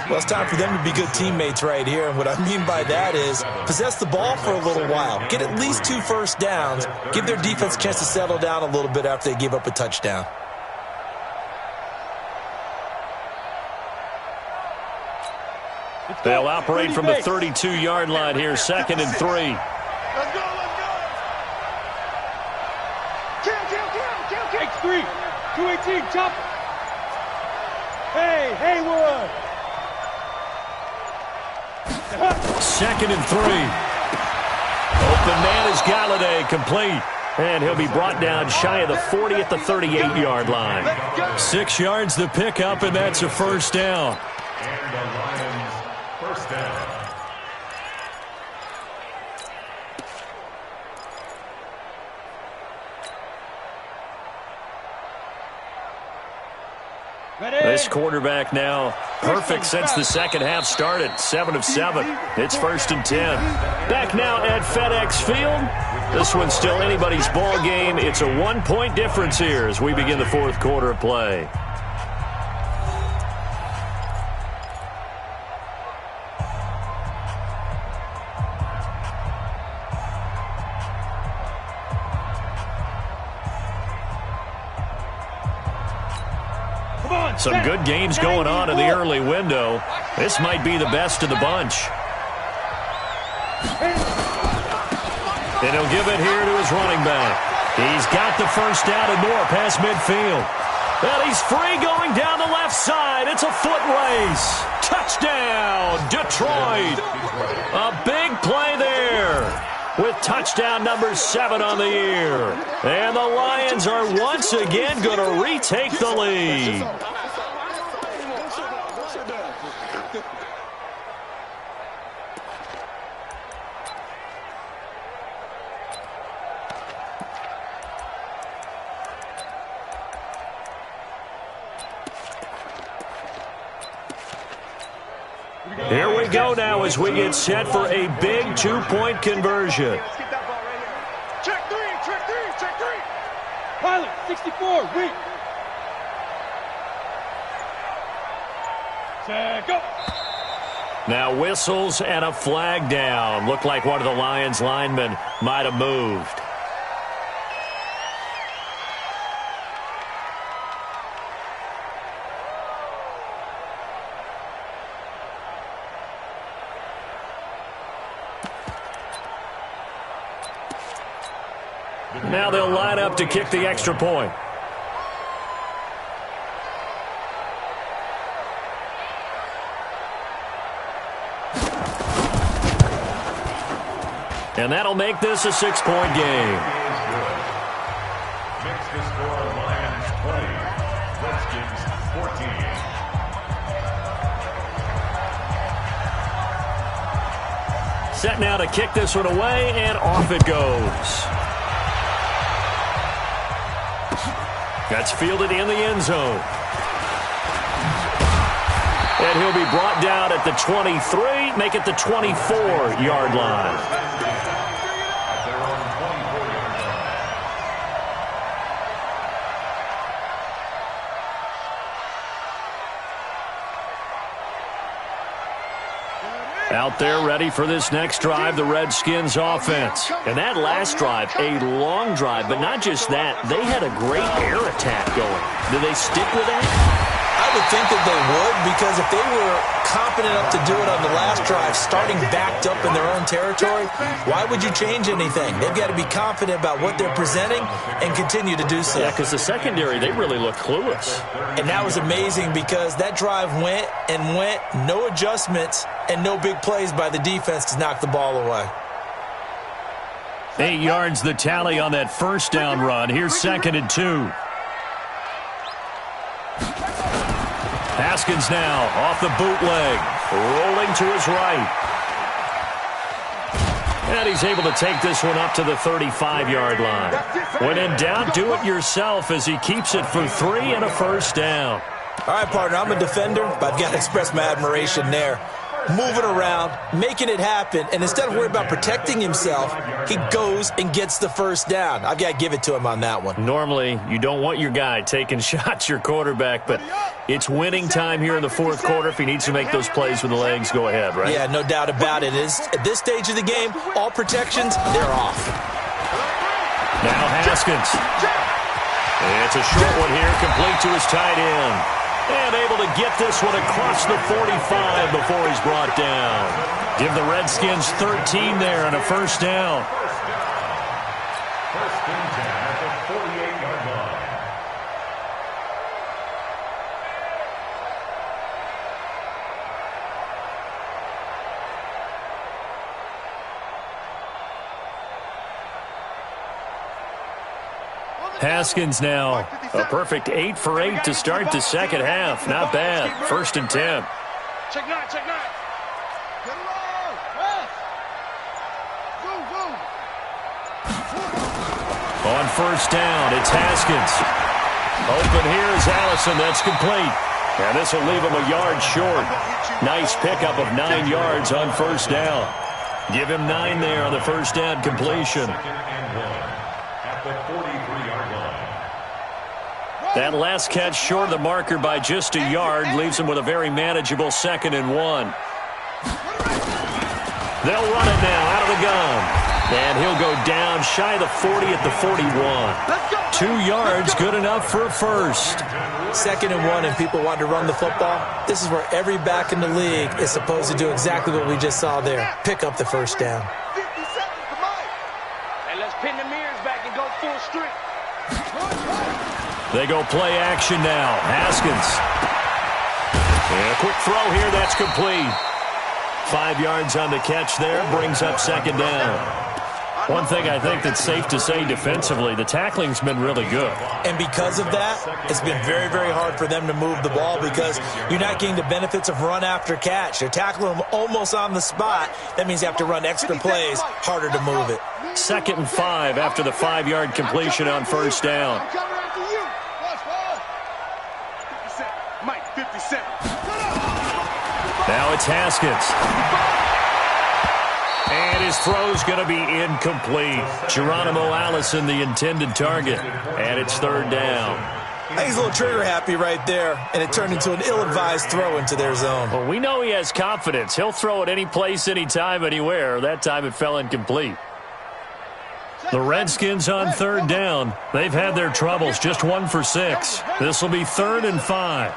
Well, it's time for them to be good teammates right here. And what I mean by that is possess the ball for a little while. Get at least 2 first downs. Give their defense a chance to settle down a little bit after they give up a touchdown. They'll operate from the 32-yard line here, 2nd and 3. Let's go, let's go. Kill. X3, 218, chop. Hey, Haywood. 2nd and 3. Open man is Galladay, complete. And he'll be brought down shy of the 40 at the 38-yard line. 6 yards the pickup, and that's a first down. And the Lions first down. This quarterback now perfect since the second half started. 7 of 7. It's 1st and 10. Back now at FedEx Field. This one's still anybody's ball game. It's a 1-point difference here as we begin the 4th quarter of play. Some good games going on in the early window. This might be the best of the bunch. And he'll give it here to his running back. He's got the first down and more past midfield. And he's free going down the left side. It's a foot race. Touchdown, Detroit. A big play there with touchdown number 7 on the year. And the Lions are once again going to retake the lead. Here we go now as we get set for a big 2-point conversion. Let's get that ball right here. Check three. Pilot, 64, read. Check up. Now whistles and a flag down. Looked like one of the Lions linemen might have moved. Now they'll line up to kick the extra point. And that'll make this a 6-point game. Makes the score Lions 20, Redskins 14. Set now to kick this one away, and off it goes. That's fielded in the end zone. And he'll be brought down at the 23, make it the 24-yard line. Out there ready for this next drive, the Redskins offense. And that last drive, a long drive, but not just that. They had a great air attack going. Do they stick with that? I would think that they would, because if they were competent enough to do it on the last drive, starting backed up in their own territory, why would you change anything? They've got to be confident about what they're presenting and continue to do so. Yeah, because the secondary, they really look clueless. And that was amazing because that drive went and went, no adjustments and no big plays by the defense to knock the ball away. 8 yards the tally on that first down run. Here's 2nd and 2. Haskins now off the bootleg, rolling to his right. And he's able to take this one up to the 35-yard line. When in doubt, do it yourself as he keeps it for 3 and a first down. All right, partner, I'm a defender, but I've got to express my admiration there. Moving around, making it happen, and instead of worrying about protecting himself, he goes and gets the first down. I've got to give it to him on that one. Normally, you don't want your guy taking shots, your quarterback, but it's winning time here in the fourth quarter. If he needs to make those plays with the legs, go ahead, right? Yeah, no doubt about it. At this stage of the game, all protections, they're off. Now Haskins. It's a short one here, complete to his tight end. And able to get this one across the 45 before he's brought down. Give the Redskins 13 there and a first down. First and 10 at the 48-yard line. Haskins now a perfect 8 for 8 to start the second half. Not bad. 1st and 10. Check 9, check 9. Get along. West. Move. On first down, it's Haskins. Open here is Allison. That's complete. And this will leave him a yard short. Nice pickup of 9 yards on first down. Give him 9 there on the first down completion. At the 43-yard line. That last catch short of the marker by just a yard leaves him with a very manageable 2nd and 1. They'll run it now out of the gun. And he'll go down shy of the 40 at the 41. 2 yards, good enough for a first. 2nd and 1 and people want to run the football. This is where every back in the league is supposed to do exactly what we just saw there. Pick up the first down. 50 seconds to Mike. Hey, let's pin the mirrors back and go full strength. They go play action now. Haskins. And a quick throw here, that's complete. 5 yards on the catch there, brings up 2nd down. One thing I think that's safe to say defensively, the tackling's been really good. And because of that, it's been very, very hard for them to move the ball because you're not getting the benefits of run after catch. They're tackling them almost on the spot. That means you have to run extra plays, harder to move it. 2nd and 5 after the 5-yard completion on first down. I'm coming after you. Watch 57. Mike, 57. Now it's Haskins. And his throw's going to be incomplete. Geronimo Allison, the intended target. And it's 3rd down. I think he's a little trigger happy right there, and it turned into an ill-advised throw into their zone. Well, we know he has confidence. He'll throw it any place, anytime, anywhere. That time it fell incomplete. The Redskins on 3rd down. They've had their troubles, just 1 for 6. This will be 3rd and 5.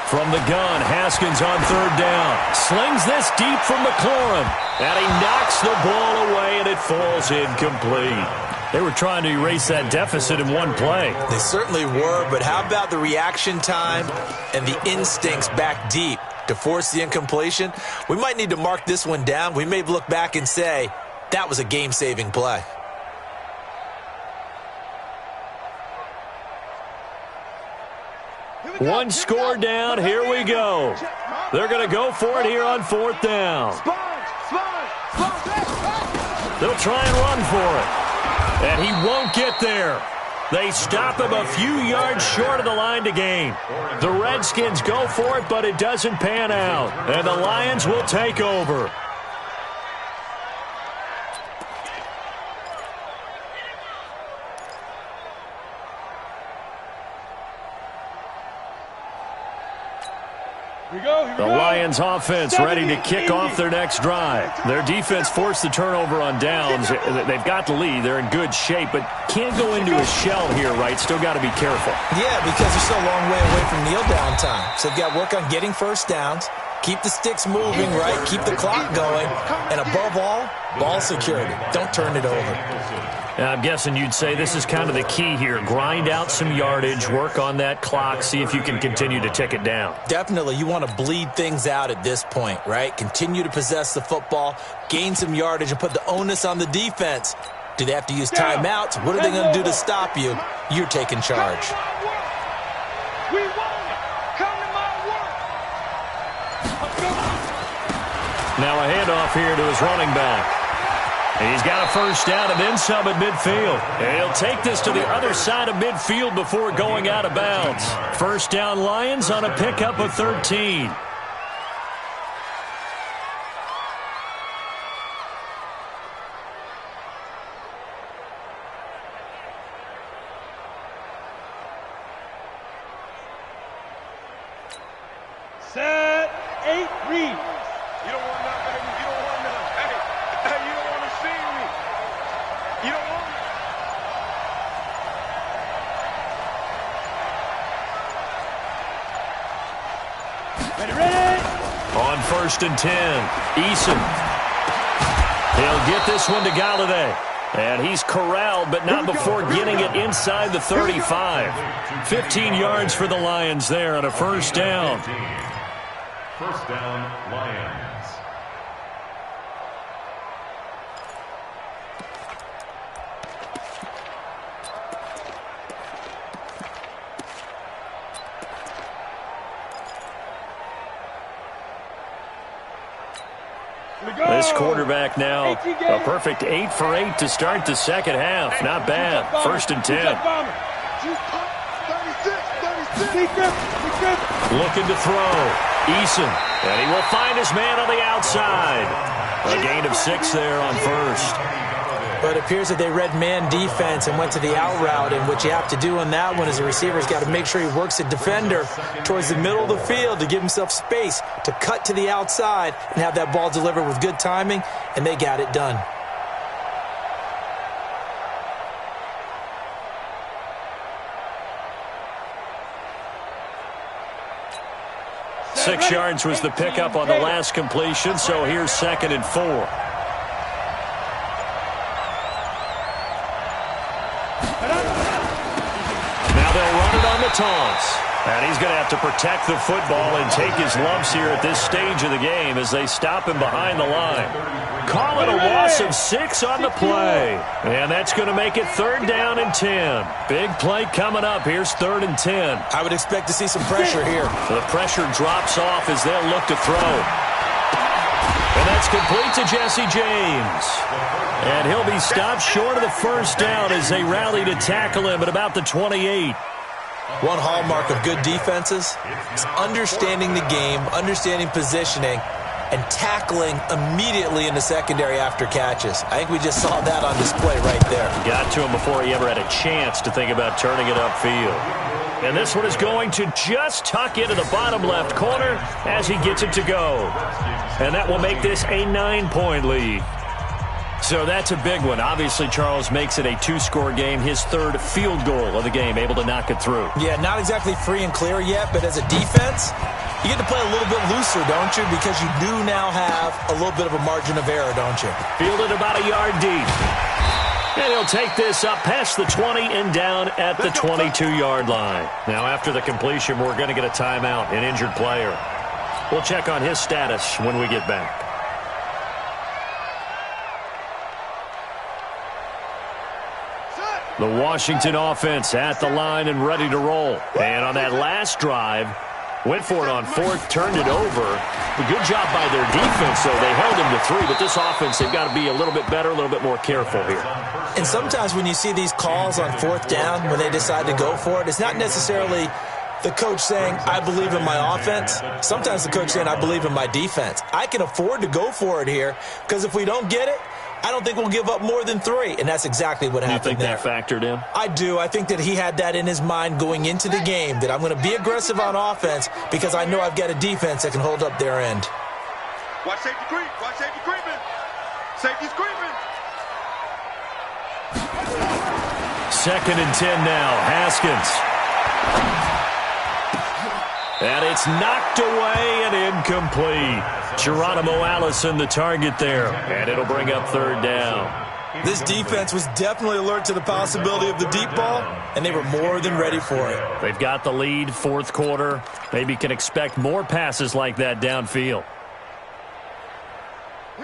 From the gun, Haskins on 3rd down. Slings this deep from McLaurin. And he knocks the ball away, and it falls incomplete. They were trying to erase that deficit in one play. They certainly were, but how about the reaction time and the instincts back deep to force the incompletion? We might need to mark this one down. We may look back and say, that was a game-saving play. One score down, here we go. They're going to go for it here on 4th down. They'll try and run for it. And he won't get there. They stop him a few yards short of the line to gain. The Redskins go for it, but it doesn't pan out. And the Lions will take over. The Lions offense ready to kick off their next drive. Their defense forced the turnover on downs. They've got the lead. They're in good shape, but can't go into a shell here, right? Still got to be careful. Yeah, because they're still a long way away from kneel down time. So they've got to work on getting first downs, keep the sticks moving, right? Keep the clock going, and above all, ball security. Don't turn it over. I'm guessing you'd say this is kind of the key here. Grind out some yardage, work on that clock, see if you can continue to tick it down. Definitely. You want to bleed things out at this point, right? Continue to possess the football, gain some yardage, and put the onus on the defense. Do they have to use timeouts? What are they going to do to stop you? You're taking charge. We want it. Come to my work. Now a handoff here to his running back. He's got a first down and then some at midfield. And he'll take this to the other side of midfield before going out of bounds. First down Lions on a pickup of 13. Set, 8, read. You don't want none, baby. You don't want none. Hey, you don't want to see me. You don't want me. Ready. On 1st and 10, Eason. He'll get this one to Galladay. And he's corralled, but not before getting it inside the 35. 15 yards for the Lions there on a first down. First down, Lions. This quarterback now, a perfect 8 for 8 to start the second half. Not bad. 1st and 10. Looking to throw. Eason. And he will find his man on the outside. A gain of 6 there on first. But it appears that they read man defense and went to the out route, and what you have to do on that one is the receiver's got to make sure he works the defender towards the middle of the field to give himself space to cut to the outside and have that ball delivered with good timing, and they got it done. Six yards was the pickup on the last completion, so here's 2nd and 4. Taunts. And he's going to have to protect the football and take his lumps here at this stage of the game as they stop him behind the line. Call it a loss of 6 on the play. And that's going to make it 3rd down and 10. Big play coming up. Here's 3rd and 10. I would expect to see some pressure here. The pressure drops off as they'll look to throw. And that's complete to Jesse James. And he'll be stopped short of the first down as they rally to tackle him at about the 28. One hallmark of good defenses is understanding the game, understanding positioning, and tackling immediately in the secondary after catches. I think we just saw that on display right there. Got to him before he ever had a chance to think about turning it upfield. And this one is going to just tuck into the bottom left corner as he gets it to go. And that will make this a 9-point lead. So that's a big one. Obviously, Charles makes it a 2-score game. His 3rd field goal of the game, able to knock it through. Yeah, not exactly free and clear yet, but as a defense, you get to play a little bit looser, don't you? Because you do now have a little bit of a margin of error, don't you? Fielded about a yard deep. And he'll take this up past the 20 and down at the 22-yard line. Now, after the completion, we're going to get a timeout, an injured player. We'll check on his status when we get back. The Washington offense at the line and ready to roll. And on that last drive, went for it on 4th, turned it over. A good job by their defense, though. They held him to 3, but this offense, they've got to be a little bit better, a little bit more careful here. And sometimes when you see these calls on 4th down, when they decide to go for it, it's not necessarily the coach saying, I believe in my offense. Sometimes the coach saying, I believe in my defense. I can afford to go for it here because if we don't get it, I don't think we'll give up more than 3, and that's exactly what happened. You think there. that factored in? I do. I think that he had that in his mind going into the game, that I'm going to be aggressive on offense because I know I've got a defense that can hold up their end. Watch safety creep. Watch safety creeping. Safety's creeping. 2nd and 10 now. Haskins. And it's knocked away and incomplete. Geronimo Allison the target there. And it'll bring up 3rd down. This defense was definitely alert to the possibility of the deep ball, and they were more than ready for it. They've got the lead, 4th quarter. Maybe can expect more passes like that downfield.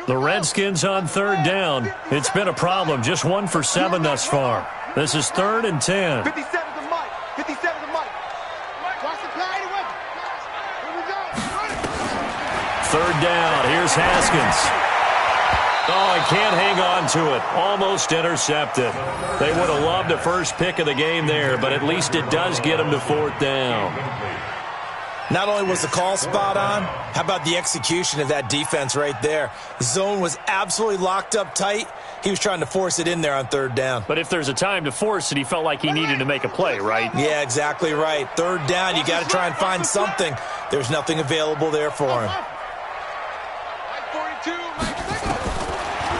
The Redskins on 3rd down. It's been a problem. Just 1 for 7 thus far. This is 3rd and 10. 57 to Mike. 57 to Mike. Watch the play. Here we go. 3rd down. Here's Haskins. Oh, he can't hang on to it. Almost intercepted. They would have loved a first pick of the game there, but at least it does get them to 4th down. Not only was the call spot on, how about the execution of that defense right there? The zone was absolutely locked up tight. He was trying to force it in there on 3rd down. But if there's a time to force it, he felt like he needed to make a play, right? Yeah, exactly right. 3rd down, you got to try and find something. There's nothing available there for him.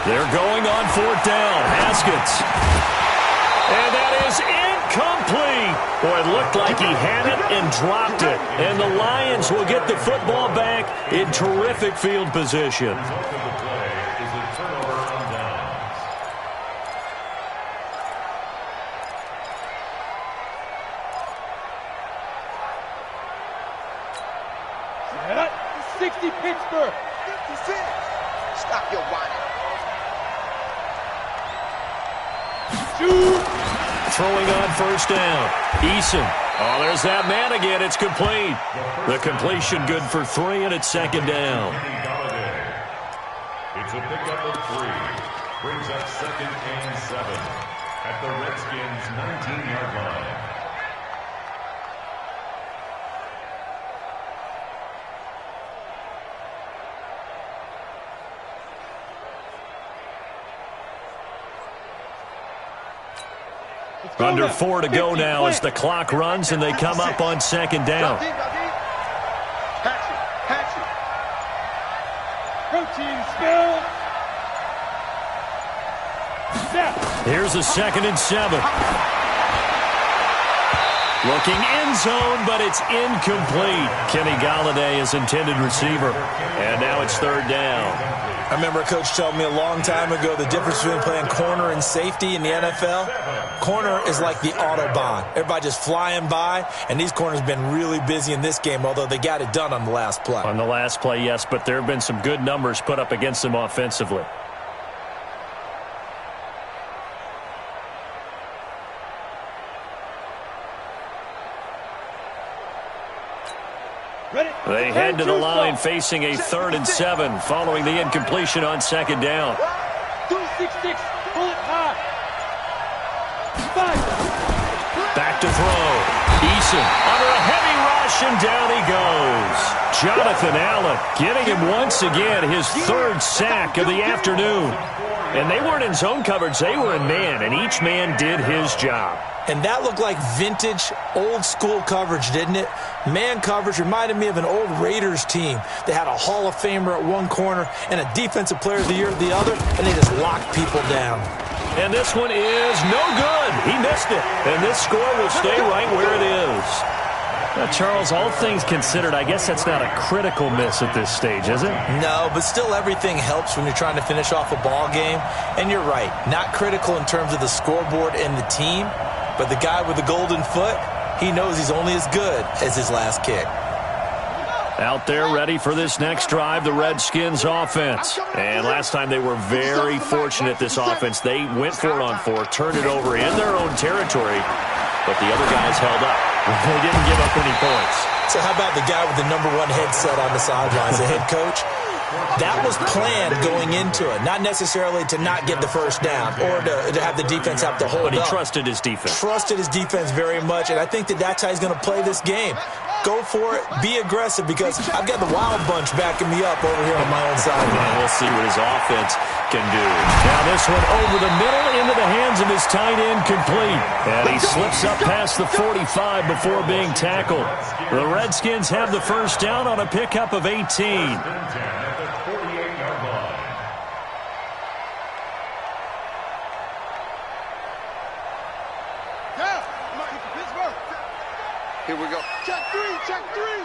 They're going on 4th down. Haskins. And that is incomplete. Boy, it looked like he had it and dropped it. And the Lions will get the football back in terrific field position. Pittsburgh. 56. Stop your whining. Throwing on 1st down. Eason. Oh, there's that man again. It's complete. The completion good for 3, and it's 2nd down. It's a pickup of 3. Brings up 2nd and 7 at the Redskins' 19-yard line. Under 4 to go now as the clock runs and they come up on 2nd down. Here's a 2nd and 7. Looking end zone, but it's incomplete. Kenny Golladay is intended receiver. And now it's 3rd down. I remember a coach told me a long time ago the difference between playing corner and safety in the NFL. Corner is like the Autobahn. Everybody just flying by, and these corners have been really busy in this game, although they got it done on the last play. On the last play, yes, but there have been some good numbers put up against them offensively. They head to the line facing a 3rd and 7 following the incompletion on 2nd down. 266, pull it high. Back to throw. Eason under a heavy rush, and down he goes. Jonathan Allen getting him once again his 3rd sack of the afternoon. And they weren't in zone coverage, they were in man, and each man did his job. And that looked like vintage, old-school coverage, didn't it? Man coverage reminded me of an old Raiders team. They had a Hall of Famer at one corner and a Defensive Player of the Year at the other, and they just locked people down. And this one is no good. He missed it. And this score will stay right where it is. Now, Charles, all things considered, I guess that's not a critical miss at this stage, is it? No, but still everything helps when you're trying to finish off a ball game. And you're right, not critical in terms of the scoreboard and the team, but the guy with the golden foot, he knows he's only as good as his last kick. Out there ready for this next drive, the Redskins offense. And last time they were very fortunate, this offense. They went for it on 4, turned it over in their own territory, but the other guys held up. They didn't give up any points. So how about the guy with the #1 headset on the sidelines, the head coach? That was planned going into it, not necessarily to not get the first down or to have the defense have to hold up. But he trusted his defense. Trusted his defense very much, and I think that's how he's going to play this game. Go for it, be aggressive, because I've got the Wild Bunch backing me up over here on my own side. We'll see what his offense can do. Now this one over the middle into the hands of his tight end, complete. And he slips up past the 45 before being tackled. The Redskins have the first down on a pickup of 18. Here we go. Check three, check three.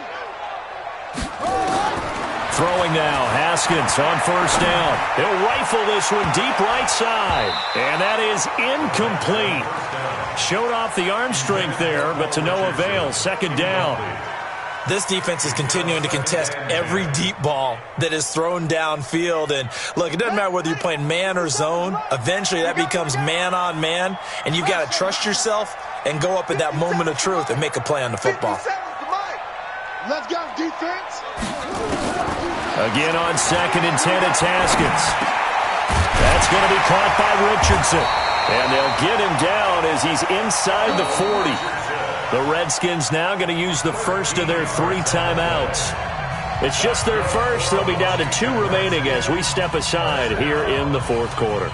Throwing now, Haskins on first down. He'll rifle this one deep right side. And that is incomplete. Showed off the arm strength there, but to no avail. Second down. This defense is continuing to contest every deep ball that is thrown downfield. And, look, it doesn't matter whether you're playing man or zone. Eventually that becomes man on man, and you've got to trust yourself and go up at that moment of truth and make a play on the football. Let's go, defense. Again on 2nd and 10, it's Haskins. That's going to be caught by Richardson. And they'll get him down as he's inside the 40. The Redskins now going to use the first of their 3 timeouts. It's just their first. They'll be down to 2 remaining as we step aside here in the 4th quarter.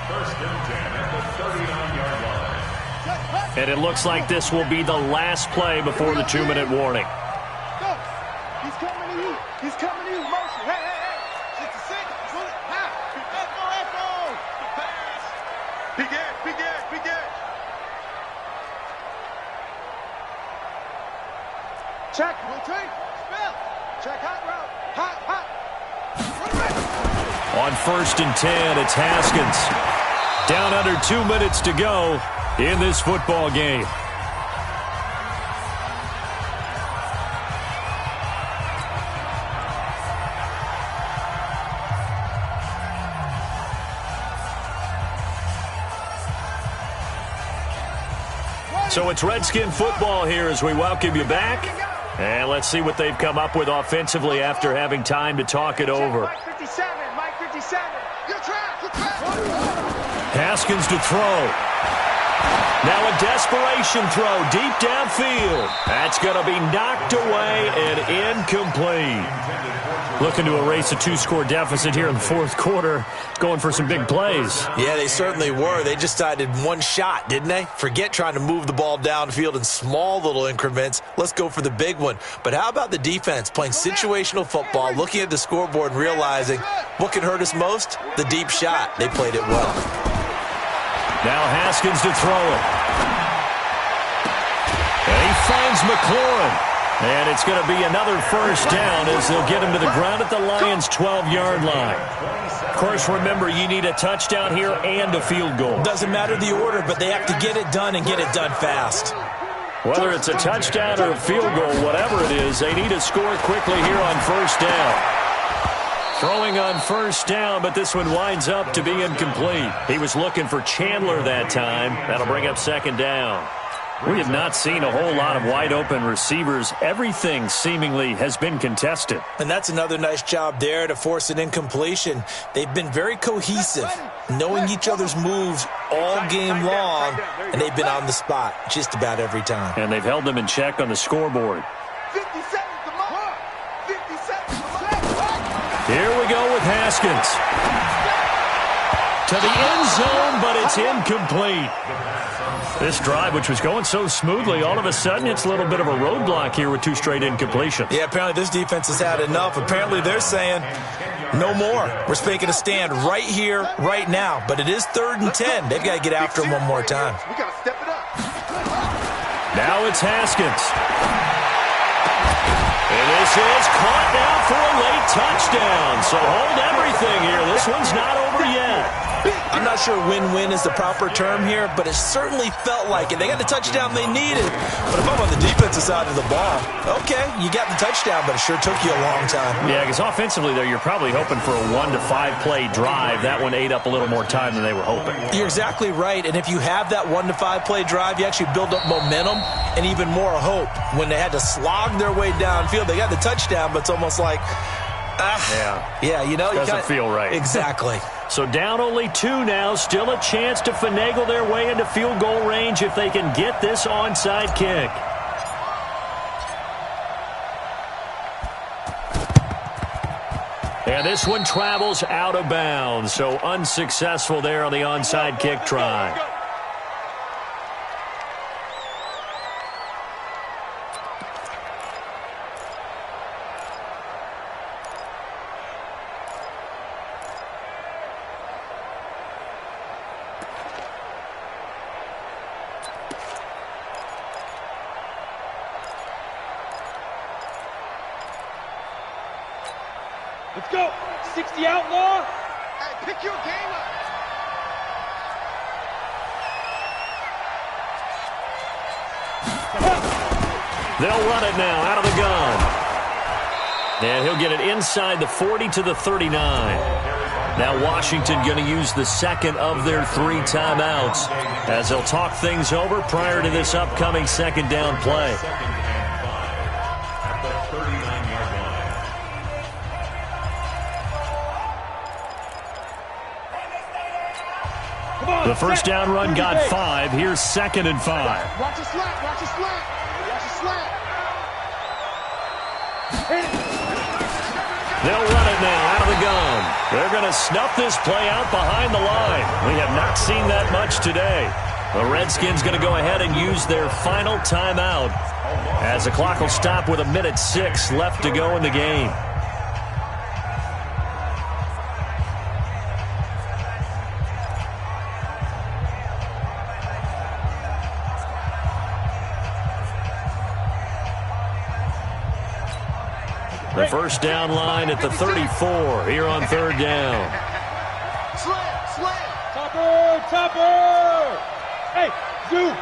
First and 10 at the 39-yard line. And it looks like this will be the last play before the 2-minute warning. Go. He's coming to you. He's coming to you. Motion. Hey, hey, hey. 66. Pull it. Ha. Echo. The pass. Big edge, big edge, big edge. Check. Rotate. Spell. Check hot route. Hot, hot. On 1st and 10, it's Haskins. Down under 2 minutes to go in this football game. So it's Redskin football here as we welcome you back. And let's see what they've come up with offensively after having time to talk it over. Mike 57. Mike 57. You're trapped. You're trapped. Haskins to throw. Now a desperation throw deep downfield. That's going to be knocked away and incomplete. Looking to erase a 2-score deficit here in the 4th quarter. Going for some big plays. Yeah, they certainly were. They just decided one shot, didn't they? Forget trying to move the ball downfield in small little increments. Let's go for the big one. But how about the defense playing situational football, looking at the scoreboard and realizing what can hurt us most? The deep shot. They played it well. Now Haskins to throw it. And he finds McLaurin. And it's going to be another first down as they'll get him to the ground at the Lions' 12-yard line. Of course, remember, you need a touchdown here and a field goal. Doesn't matter the order, but they have to get it done and get it done fast. Whether it's a touchdown or a field goal, whatever it is, they need to score quickly here on first down. Throwing on first down, but this one winds up to be incomplete. He was looking for Chandler that time. That'll bring up second down. We have not seen a whole lot of wide-open receivers. Everything seemingly has been contested. And that's another nice job there to force an incompletion. They've been very cohesive, knowing each other's moves all game long, and they've been on the spot just about every time. And they've held them in check on the scoreboard. 50 seconds to mark. 50 seconds to mark. Here we go with Haskins. To the end zone, but it's incomplete. This drive, which was going so smoothly, all of a sudden it's a little bit of a roadblock here with 2 straight incompletions. Yeah, apparently this defense has had enough. Apparently they're saying no more. We're making a stand right here, right now. But it is 3rd and 10. They've got to get after him one more time. We got to step it up. Now it's Haskins. And this is caught now for a late touchdown. So hold everything here. This one's not over yet. I'm not sure win-win is the proper term here, but it certainly felt like it. They got the touchdown they needed. But if I'm on the defensive side of the ball, okay, you got the touchdown, but it sure took you a long time. Yeah, because offensively, though, you're probably hoping for a 1 to 5 play drive. That one ate up a little more time than they were hoping. You're exactly right, and if you have that 1 to 5 play drive, you actually build up momentum and even more hope. When they had to slog their way downfield, they got the touchdown, but it's almost like, yeah, you know, doesn't feel right. Exactly. So down only 2 now. Still a chance to finagle their way into field goal range if they can get this onside kick. And this one travels out of bounds, so unsuccessful there on the onside kick try. Let's go. 60 outlaw. Hey, pick your game up. They'll run it now out of the gun. And he'll get it inside the 40 to the 39. Now Washington going to use the second of their 3 timeouts as they'll talk things over prior to this upcoming second down play. The first down run got 5. Here's 2nd and 5. Watch your slant, watch your slant. Watch your slant. They'll run it now out of the gun. They're going to snuff this play out behind the line. We have not seen that much today. The Redskins going to go ahead and use their final timeout as the clock will stop with 1:06 left to go in the game. The first down line at the 34 here on 3rd down. Slant, slant. Topper, topper. Hey, Zoo.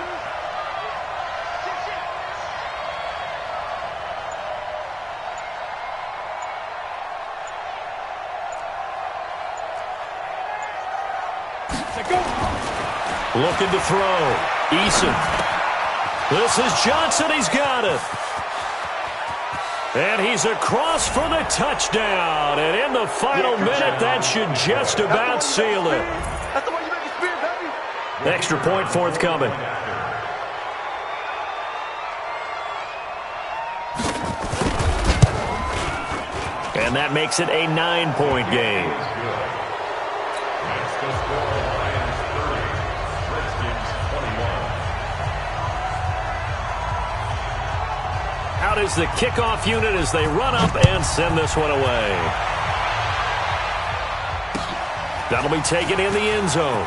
Looking to throw. Eason. This is Johnson. He's got it. And he's across for the touchdown. And in the final minute, that should just about seal it. That's the way you make it spin, baby. Extra point forthcoming. And that makes it a 9-point game. Out is the kickoff unit as they run up and send this one away. That'll be taken in the end zone.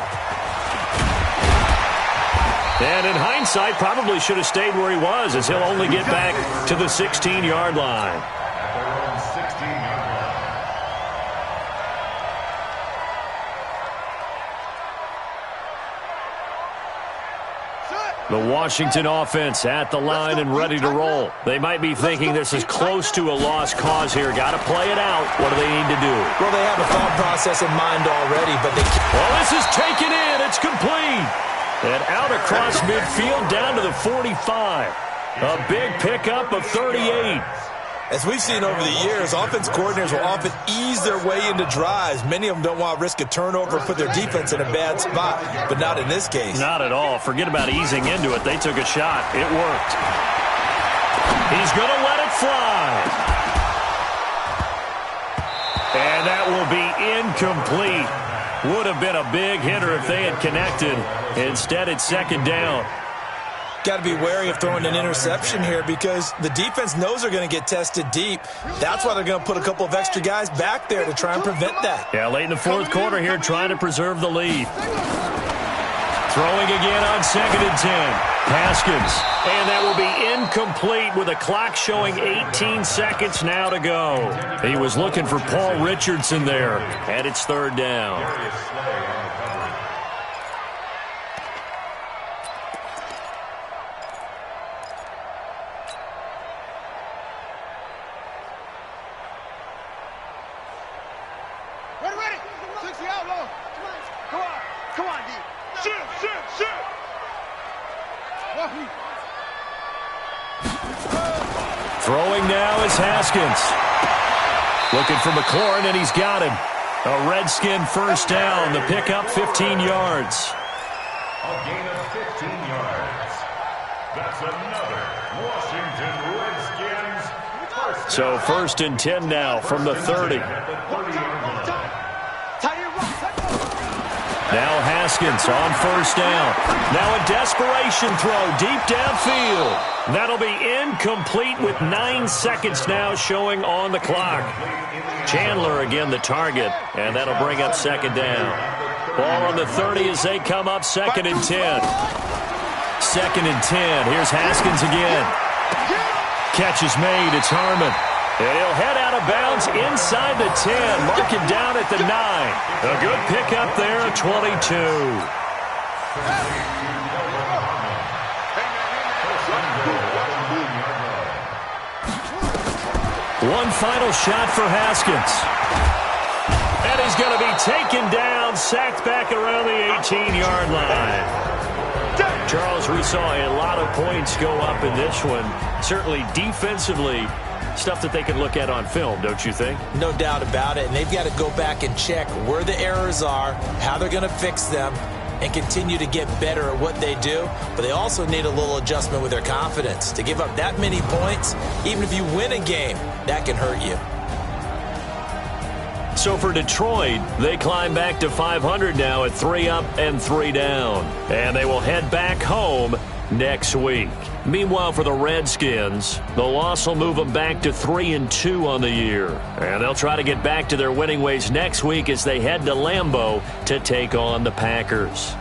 And in hindsight, probably should have stayed where he was as he'll only get back to the 16-yard line. The Washington offense at the line and ready to roll. They might be thinking this is close to a lost cause here. Got to play it out. What do they need to do? Well, they have a thought process in mind already, but they can't. Well, this is taken in. It's complete. And out across midfield down to the 45. A big pickup of 38. As we've seen over the years, offense coordinators will often ease their way into drives. Many of them don't want to risk a turnover or put their defense in a bad spot, but not in this case. Not at all. Forget about easing into it. They took a shot. It worked. He's going to let it fly. And that will be incomplete. Would have been a big hitter if they had connected. Instead, it's 2nd down. Got to be wary of throwing an interception here because the defense knows they're going to get tested deep. That's why they're going to put a couple of extra guys back there to try and prevent that. Yeah, late in the 4th quarter here, trying to preserve the lead. Throwing again on 2nd and 10. Haskins. And that will be incomplete with a clock showing 18 seconds now to go. He was looking for Paul Richardson there, and it's 3rd down. Come on, D. Shoot. Throwing now is Haskins. Looking for McLaurin, and he's got him. A Redskin first down. The pickup, 15 yards. A gain of 15 yards. That's another Washington Redskins So 1st and 10 now from the 30. Now Haskins on 1st down. Now a desperation throw deep downfield. That'll be incomplete with 9 seconds now showing on the clock. Chandler again the target, and that'll bring up 2nd down. Ball on the 30 as they come up 2nd and 10. 2nd and 10. Here's Haskins again. Catch is made. It's Harmon. And he'll head out of bounds inside the 10. Mark him down at the 9. A good pickup there at 22. One final shot for Haskins. And he's going to be taken down, sacked back around the 18-yard line. Charles, we saw a lot of points go up in this one. Certainly defensively, stuff that they can look at on film, don't you think? No doubt about it. And they've got to go back and check where the errors are, how they're going to fix them, and continue to get better at what they do. But they also need a little adjustment with their confidence. To give up that many points, even if you win a game, that can hurt you. So for Detroit, they climb back to 500 now at 3 up and 3 down. And they will head back home next week. Meanwhile, for the Redskins, the loss will move them back to 3-2 on the year. And they'll try to get back to their winning ways next week as they head to Lambeau to take on the Packers.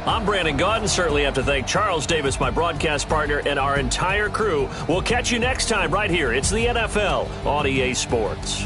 I'm Brandon Gaudin. Certainly have to thank Charles Davis, my broadcast partner, and our entire crew. We'll catch you next time right here. It's the NFL on EA Sports.